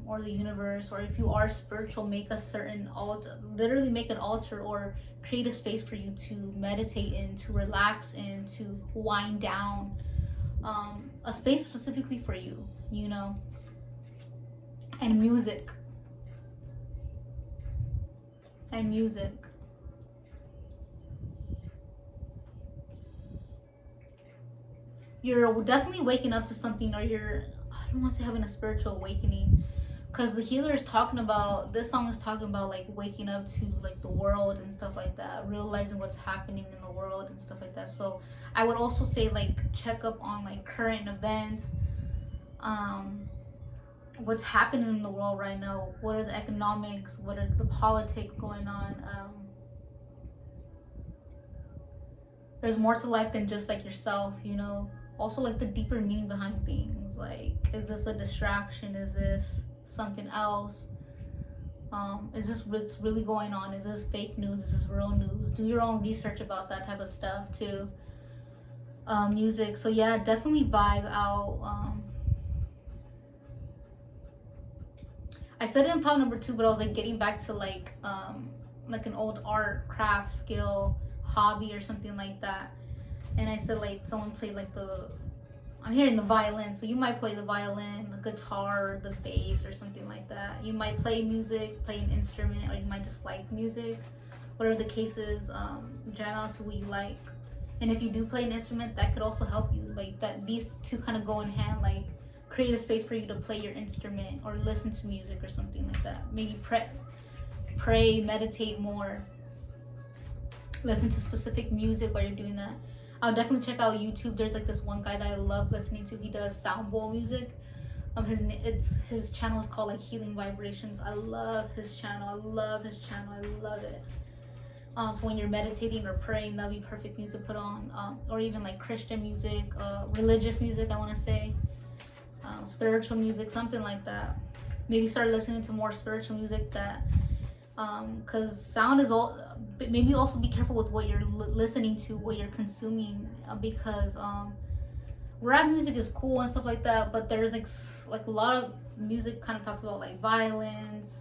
or the universe, or if you are spiritual, make a certain altar, literally make an altar or create a space for you to meditate in, to relax in, to wind down. A space specifically for you, you know. And music. And music. You're definitely waking up to something, or you're, I don't want to say having a spiritual awakening, because the healer is talking about, this song is talking about like waking up to like the world and stuff like that, realizing what's happening in the world and stuff like that. So I would also say like check up on like current events, what's happening in the world right now, what are the economics, what are the politics going on. There's more to life than just like yourself, you know. Also like the deeper meaning behind things, like, is this a distraction, is this something else, is this what's really going on, is this fake news, is this real news? Do your own research about that type of stuff too. Music, so yeah, definitely vibe out. I said it in pile number 2, but I was like getting back to like an old art, craft, skill, hobby or something like that. And I said like someone played like I'm hearing the violin, so you might play the violin, the guitar, the bass or something like that. You might play music, play an instrument, or you might just like music. Whatever the case is, jam out to what you like. And if you do play an instrument, that could also help you. Like that, these two kind of go in hand. Like create a space for you to play your instrument or listen to music or something like that. Maybe pray, meditate more. Listen to specific music while you're doing that. I'll definitely check out YouTube. There's like this one guy that I love listening to. He does sound bowl music. His channel is called like Healing Vibrations. I love his channel. I love it. So when you're meditating or praying, that'll be perfect music to put on. Or even like Christian music, religious music, I want to say, spiritual music, something like that. Maybe start listening to more spiritual music that, because sound is all. Maybe also be careful with what you're listening to, what you're consuming, because rap music is cool and stuff like that, but there's like a lot of music kind of talks about like violence,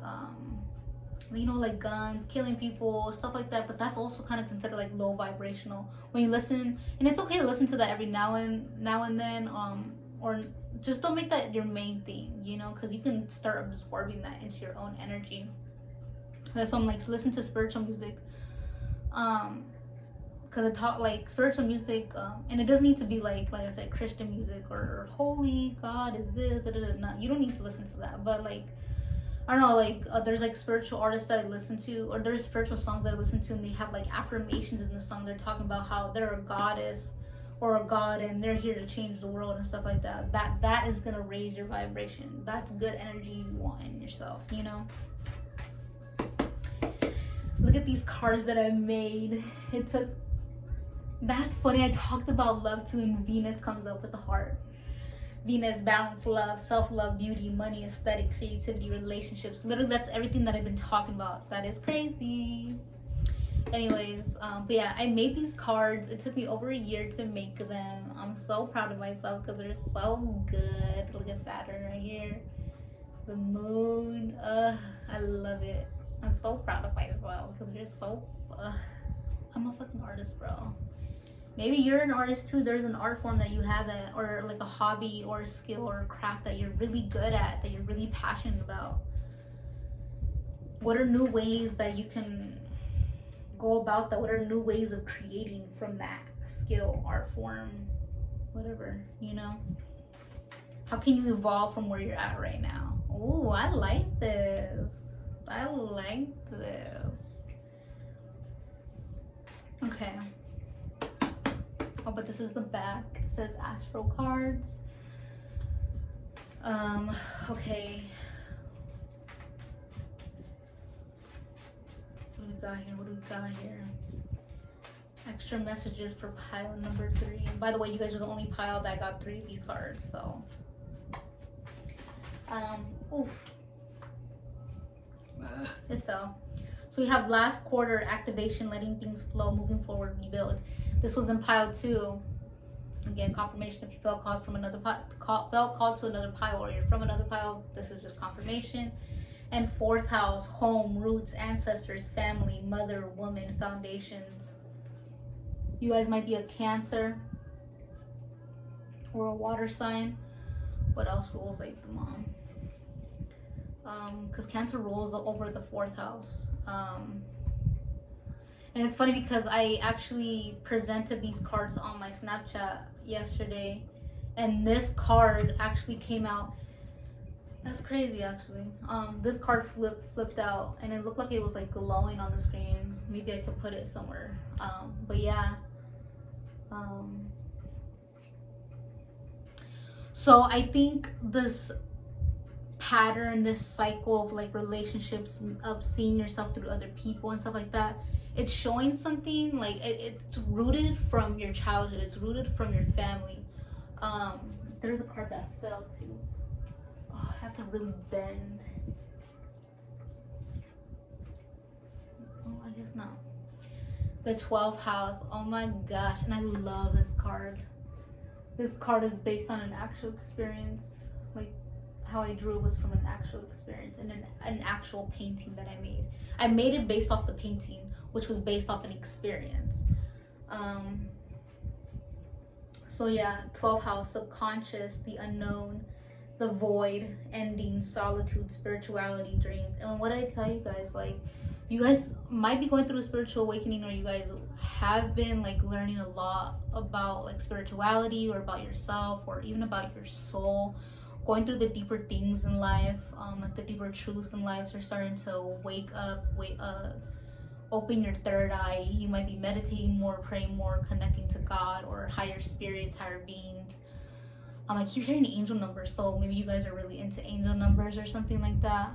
you know, like guns, killing people, stuff like that. But that's also kind of considered like low vibrational when you listen. And it's okay to listen to that every now and then, or just don't make that your main thing, you know, because you can start absorbing that into your own energy. That's why I'm like, listen to spiritual music, because it talk like spiritual music, and it doesn't need to be like I said, Christian music or holy God is this, no, you don't need to listen to that. But like, I don't know, like there's like spiritual artists that I listen to, or there's spiritual songs that I listen to, and they have like affirmations in the song. They're talking about how they're a goddess or a god and they're here to change the world and stuff like that. That is gonna raise your vibration. That's good energy you want in yourself, you know. Look at these cards that I made. That's funny, I talked about love too, and Venus comes up with the heart. Venus, balance, love, self-love, beauty, money, aesthetic, creativity, relationships. Literally, that's everything that I've been talking about. That is crazy. Anyways, but yeah, I made these cards. It took me over a year to make them. I'm so proud of myself because they're so good. Look at Saturn right here. The moon. I love it. I'm so proud of myself because they're so... I'm a fucking artist, bro. Maybe you're an artist too. There's an art form that you have that, or like a hobby or a skill or a craft that you're really good at, that you're really passionate about. What are new ways that you can go about that? What are new ways of creating from that skill, art form, whatever, you know? How can you evolve from where you're at right now? Oh, I like this. I like this. Okay. Oh, but this is the back. It says Astro cards. Okay. What do we got here? Extra messages for pile number 3. And by the way, you guys are the only pile that got 3 of these cards, so. Oof. It fell. So we have last quarter, activation, letting things flow, moving forward, rebuild. This was in pile 2. Again, confirmation if you felt called from another pile, felt called to another pile, or you're from another pile. This is just confirmation. And 4th house, home, roots, ancestors, family, mother, woman, foundations. You guys might be a Cancer or a water sign. What else rules like the mom? Because Cancer rules over the 4th house. And it's funny because I actually presented these cards on my Snapchat yesterday, and this card actually came out. That's crazy, actually. This card flipped out, and it looked like it was like glowing on the screen. Maybe I could put it somewhere. But yeah. So I think this pattern, this cycle of like relationships, of seeing yourself through other people and stuff like that, it's showing something like it's rooted from your childhood. It's rooted from your family. There's a card that fell too. Oh, I have to really bend. Oh, I guess not. The 12th house. Oh my gosh, and I love this card. This card is based on an actual experience. Like how I drew was from an actual experience and an actual painting that I made. I made it based off the painting, which was based off an experience. So yeah, 12th house, subconscious, the unknown, the void, ending, solitude, spirituality, dreams. And what I tell you guys, like, you guys might be going through a spiritual awakening, or you guys have been like learning a lot about like spirituality or about yourself or even about your soul, going through the deeper things in life, like the deeper truths in life. So you're starting to wake up, open your third eye. You might be meditating more, praying more, connecting to God or higher spirits, higher beings. I keep hearing angel numbers, so maybe you guys are really into angel numbers or something like that.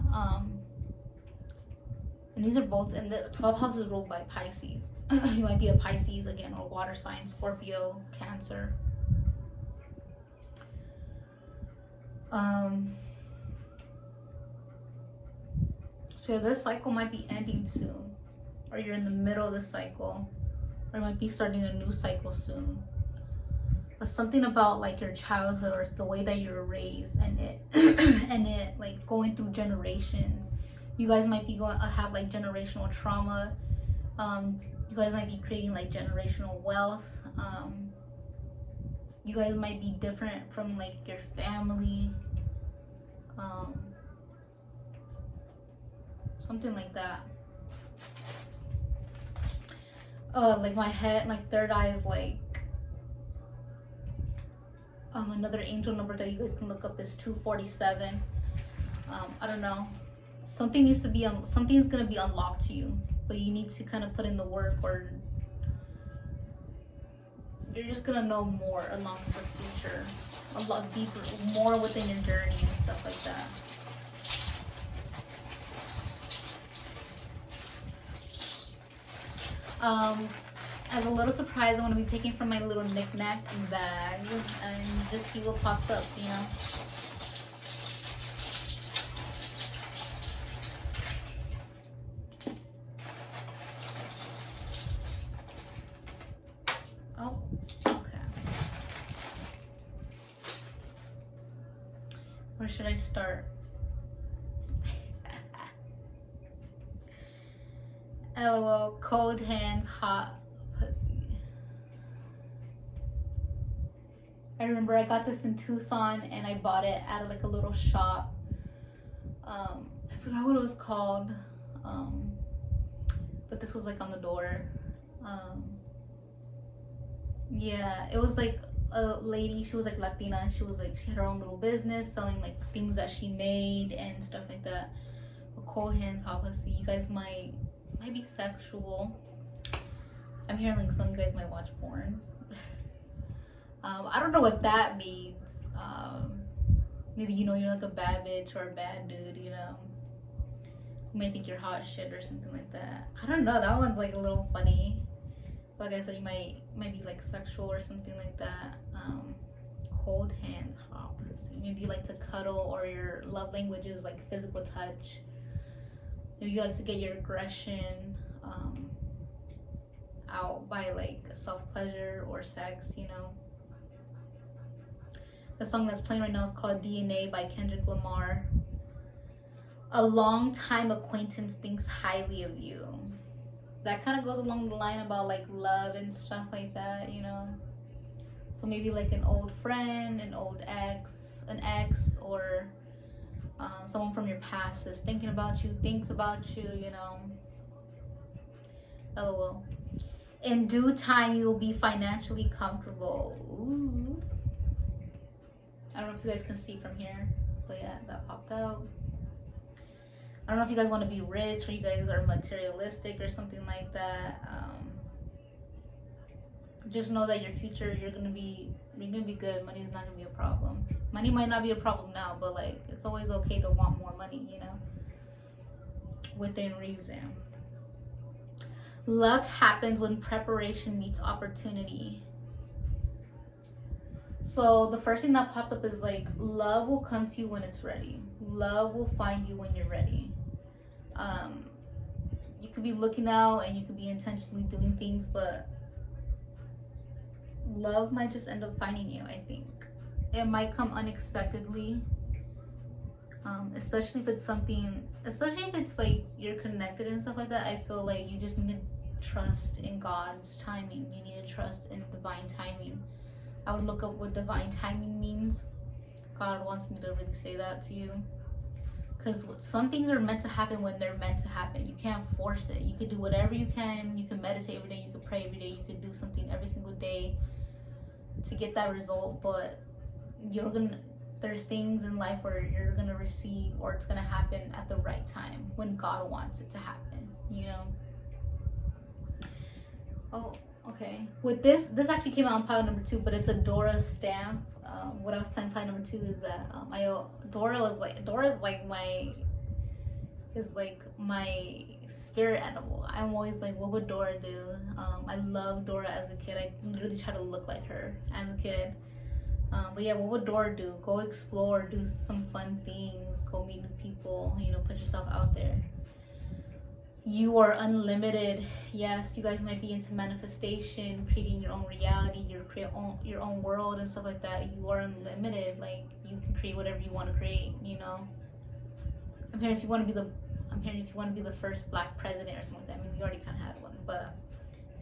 And these are both, and the 12th house is ruled by Pisces. You might be a Pisces again, or water sign, Scorpio, Cancer. So this cycle might be ending soon, or you're in the middle of the cycle, or you might be starting a new cycle soon. But something about like your childhood or the way that you were raised, and it like going through generations. You guys might be have like generational trauma. You guys might be creating like generational wealth. You guys might be different from like your family. Something like that. Like my head, like third eye is like another angel number that you guys can look up is 247. I don't know. Something needs to be something's gonna be unlocked to you, but you need to kind of put in the work, or you're just gonna know more along the future, a lot deeper, more within your journey and stuff like that. As a little surprise, I'm gonna be taking from my little knick-knack bag and just see what pops up, you know. Oh, okay. Where should I start? LOL, cold hands, hot pussy. I remember I got this in Tucson and I bought it at like a little shop. I forgot what it was called. But this was like on the door. Yeah, it was like a lady, she was like Latina, she had her own little business selling like things that she made and stuff like that. But cold hands, hot pussy, you guys might be sexual. I'm hearing like some of you guys might watch porn. I don't know what that means. Maybe, you know, you're like a bad bitch or a bad dude, you know. You might think you're hot shit or something like that. I don't know, that one's like a little funny. Like I said, you might be like sexual or something like that. Cold hands, hot pussy. Maybe you like to cuddle, or your love language is like physical touch. Maybe you like to get your aggression out by like self-pleasure or sex, you know. The song that's playing right now is called DNA by Kendrick Lamar. A long time acquaintance thinks highly of you. That kind of goes along the line about like love and stuff like that, you know. So maybe like an old friend, an ex, or someone from your past is thinking about you, thinks about you, you know. LOL. In due time, you will be financially comfortable. Ooh. I don't know if you guys can see from here, but yeah, that popped out. I don't know if you guys want to be rich or you guys are materialistic or something like that. Just know that your future, you're gonna be good. Money is not gonna be a problem. Money might not be a problem now, but like it's always okay to want more money, you know, within reason. Luck happens when preparation meets opportunity. So the first thing that popped up is like love will come to you when it's ready. Love will find you when you're ready. You could be looking out and you could be intentionally doing things, but love might just end up finding you. I think it might come unexpectedly, especially if it's like you're connected and stuff like that. I feel like you just need to trust in God's timing. You need to trust in divine timing. I would look up what divine timing means. God wants me to really say that to you, because some things are meant to happen when they're meant to happen. You can't force it. You could do whatever you can. You can meditate every day. You can pray every day. You can do something every single day to get that result, but there's things in life where you're gonna receive, or it's gonna happen at the right time when God wants it to happen, you know. Oh, okay. With this actually came out on pile number 2, but it's a Dora stamp. What I was telling pile number 2 is that Dora's like my spirit animal. I'm always like, what would Dora do? I love Dora as a kid. I literally try to look like her as a kid. But yeah, what would Dora do? Go explore, do some fun things, go meet new people, you know, put yourself out there. You are unlimited. Yes, you guys might be into manifestation, creating your own reality, your own world and stuff like that. You are unlimited. Like, you can create whatever you want to create, you know. I'm hearing if you want to be the first black president or something like that. I mean, we already kind of had one, but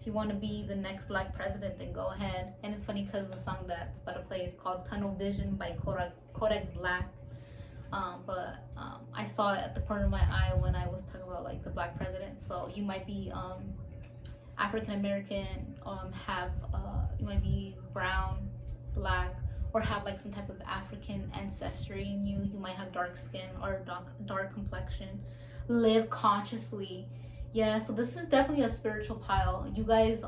if you want to be the next black president, then go ahead. And it's funny because the song that's about to play is called Tunnel Vision by Kodak Black. I saw it at the corner of my eye when I was talking about like the black president. So you might be African American, you might be brown, black, or have like some type of African ancestry in you. You might have dark skin or dark complexion. Live consciously. Yeah, so this is definitely a spiritual pile. You guys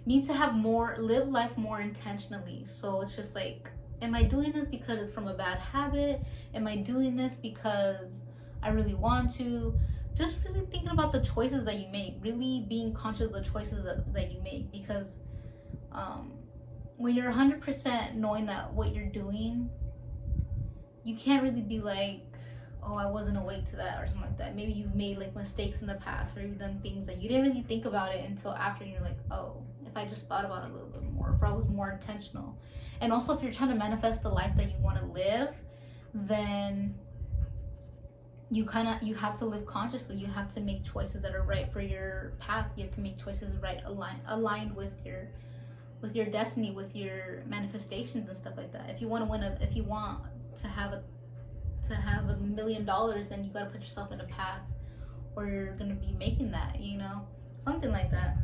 need to live life more intentionally. So it's just like, am I doing this because it's from a bad habit? Am I doing this because I really want to? Just really thinking about the choices that you make, really being conscious of the choices that you make, because when you're 100% knowing that what you're doing, you can't really be like, oh, I wasn't awake to that or something like that. Maybe you've made like mistakes in the past, or you've done things that you didn't really think about it until after, and you're like, oh, if I just thought about it a little bit more, if I was more intentional. And also, if you're trying to manifest the life that you want to live, then you have to live consciously. You have to make choices that are right for your path. You have to make choices aligned with your destiny, with your manifestations and stuff like that. If you want to have $1 million, then you got to put yourself in a path where you're going to be making that, you know, something like that.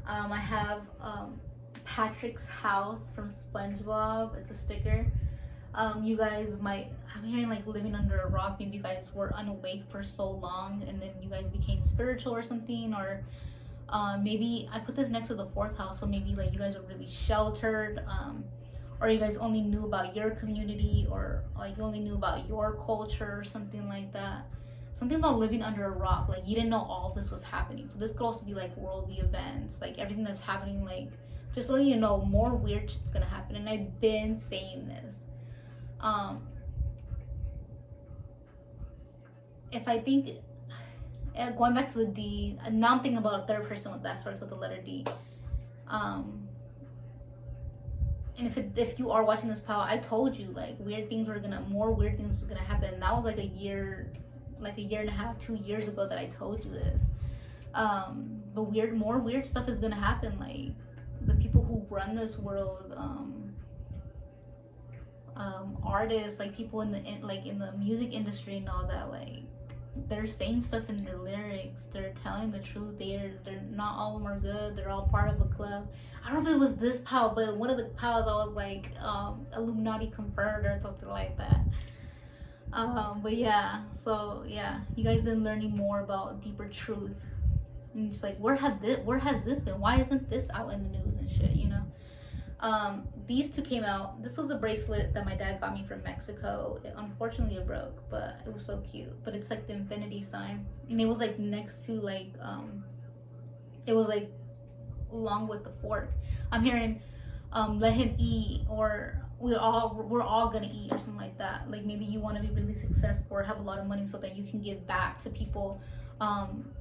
I have Patrick's house from SpongeBob. It's a sticker. You guys I'm hearing like living under a rock. Maybe you guys were unawake for so long and then you guys became spiritual or something, or maybe I put this next to the 4th house, so maybe like you guys are really sheltered, or you guys only knew about your community, or like you only knew about your culture or something like that. Something about living under a rock, like you didn't know all this was happening. So this could also be like worldly events, like everything that's happening, like just letting you know more weird shit's gonna happen. And I've been saying this. If I think, going back to the D, now I'm thinking about a 3rd person that starts with the letter D. And if you are watching this pile, I told you like more weird things were gonna happen. And that was like a year like a year and a half, 2 years ago that I told you this. But more weird stuff is gonna happen. Like the people who run this world, artists, like people in the music industry and all that, like they're saying stuff in their lyrics. They're telling the truth. They're not all of them are good. They're all part of a club. I don't know if it was this pal, but one of the pals I was like, Illuminati confirmed or something like that. But yeah, so yeah, you guys been learning more about deeper truth. And it's like, where has this been? Why isn't this out in the news and shit? You know. These two came out. This was a bracelet that my dad got me from Mexico. Unfortunately it broke, but it was so cute. But it's like the infinity sign, and it was like next to like it was like along with the fork. I'm hearing let him eat, or we're all gonna eat, or something like that. Like maybe you want to be really successful or have a lot of money so that you can give back to people.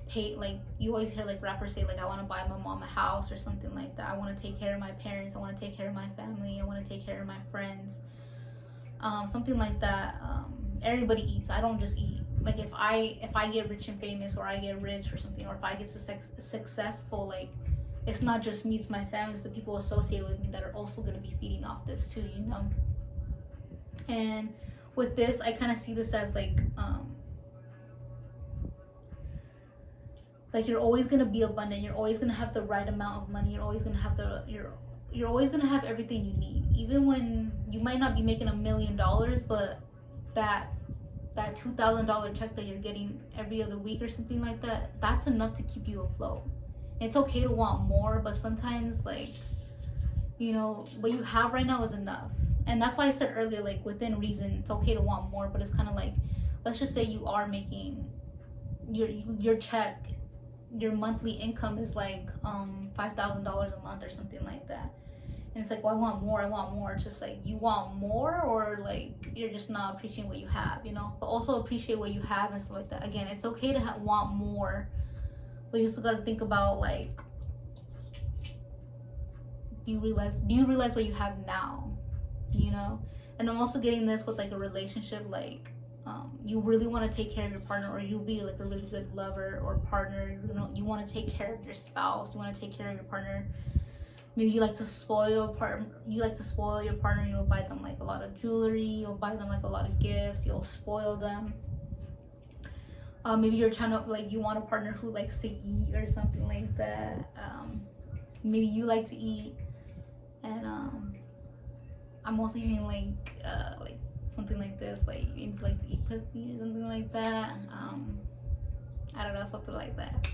Pay, like you always hear like rappers say like, I want to buy my mom a house or something like that. I want to take care of my parents. I want to take care of my family. I want to take care of my friends. Something like that. Everybody eats. I don't just eat. Like if I get rich and famous, or I get rich or something, or if I get successful, like it's not just me, it's my family, it's the people associated with me that are also going to be feeding off this too, you know. And with this, I kind of see this as like you're always gonna be abundant. You're always gonna have the right amount of money. You're always gonna have you're always gonna have everything you need. Even when you might not be making $1 million, but that $2,000 check that you're getting every other week or something like that, that's enough to keep you afloat. It's okay to want more, but sometimes, like, you know, what you have right now is enough. And that's why I said earlier, like within reason, it's okay to want more. But it's kind of like, let's just say you are making your check, your monthly income is like $5,000 a month or something like that, and it's like, well, I want more. It's just like, you want more, or like you're just not appreciating what you have, you know. But also appreciate what you have and stuff like that. Again, it's okay to want more, but you still got to think about, like, do you realize what you have now, you know. And I'm also getting this with like a relationship, like you really want to take care of your partner, or you'll be like a really good lover or partner. You know, you want to take care of your spouse. You want to take care of your partner. Maybe you like to spoil your partner. You'll buy them like a lot of jewelry. You'll buy them like a lot of gifts. You'll spoil them. Maybe you're trying to, like, you want a partner who likes to eat or something like that. Maybe you like to eat, and I'm also even like something like this, like you like to eat pussy or something like that. I don't know, something like that.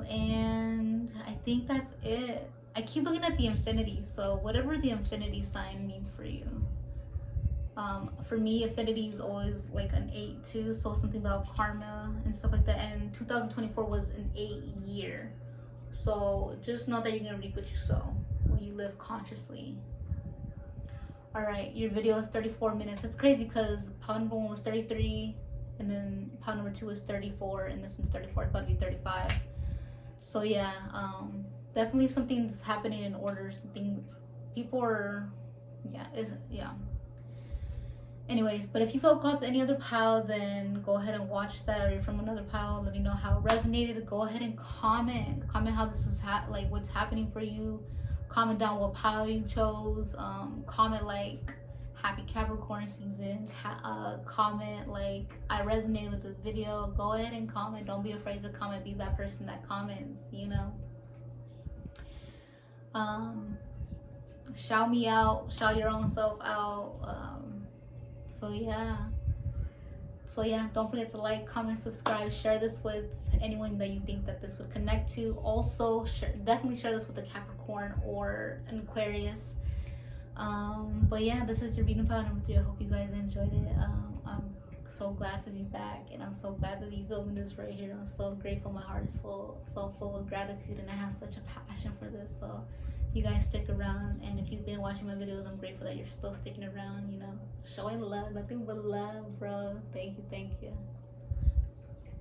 And I think that's it. I keep looking at the infinity, so whatever the infinity sign means for you. For me, infinity is always like an 8 too, so something about karma and stuff like that. And 2024 was an 8 year, so just know that you're gonna reap what you sow when you live consciously. All right, your video is 34 minutes. It's crazy because pound number 1 was 33, and then pound number 2 was 34, and this one's 34. It's about to be 35. So yeah, definitely something's happening in order. Something, people are, yeah. Anyways, but if you felt called to any other pal, then go ahead and watch that. Or you're from another pal, let me know how it resonated. Go ahead and comment how this is like what's happening for you. Comment down what pile you chose. Comment like happy Capricorn season. Comment like I resonated with this video. Go ahead and comment. Don't be afraid to comment. Be that person that comments, you know. Shout me out. Shout your own self out. So yeah, don't forget to like, comment, subscribe, share this with anyone that you think that this would connect to. Also, definitely share this with a Capricorn or an Aquarius. But yeah, this is your reading pile number 3. I hope you guys enjoyed it. I'm so glad to be back, and I'm so glad to be filming this right here. I'm so grateful. My heart is so full of gratitude, and I have such a passion for this. So you guys stick around, and if you've been watching my videos, I'm grateful that you're still sticking around, you know, showing love, nothing but love, bro. Thank you.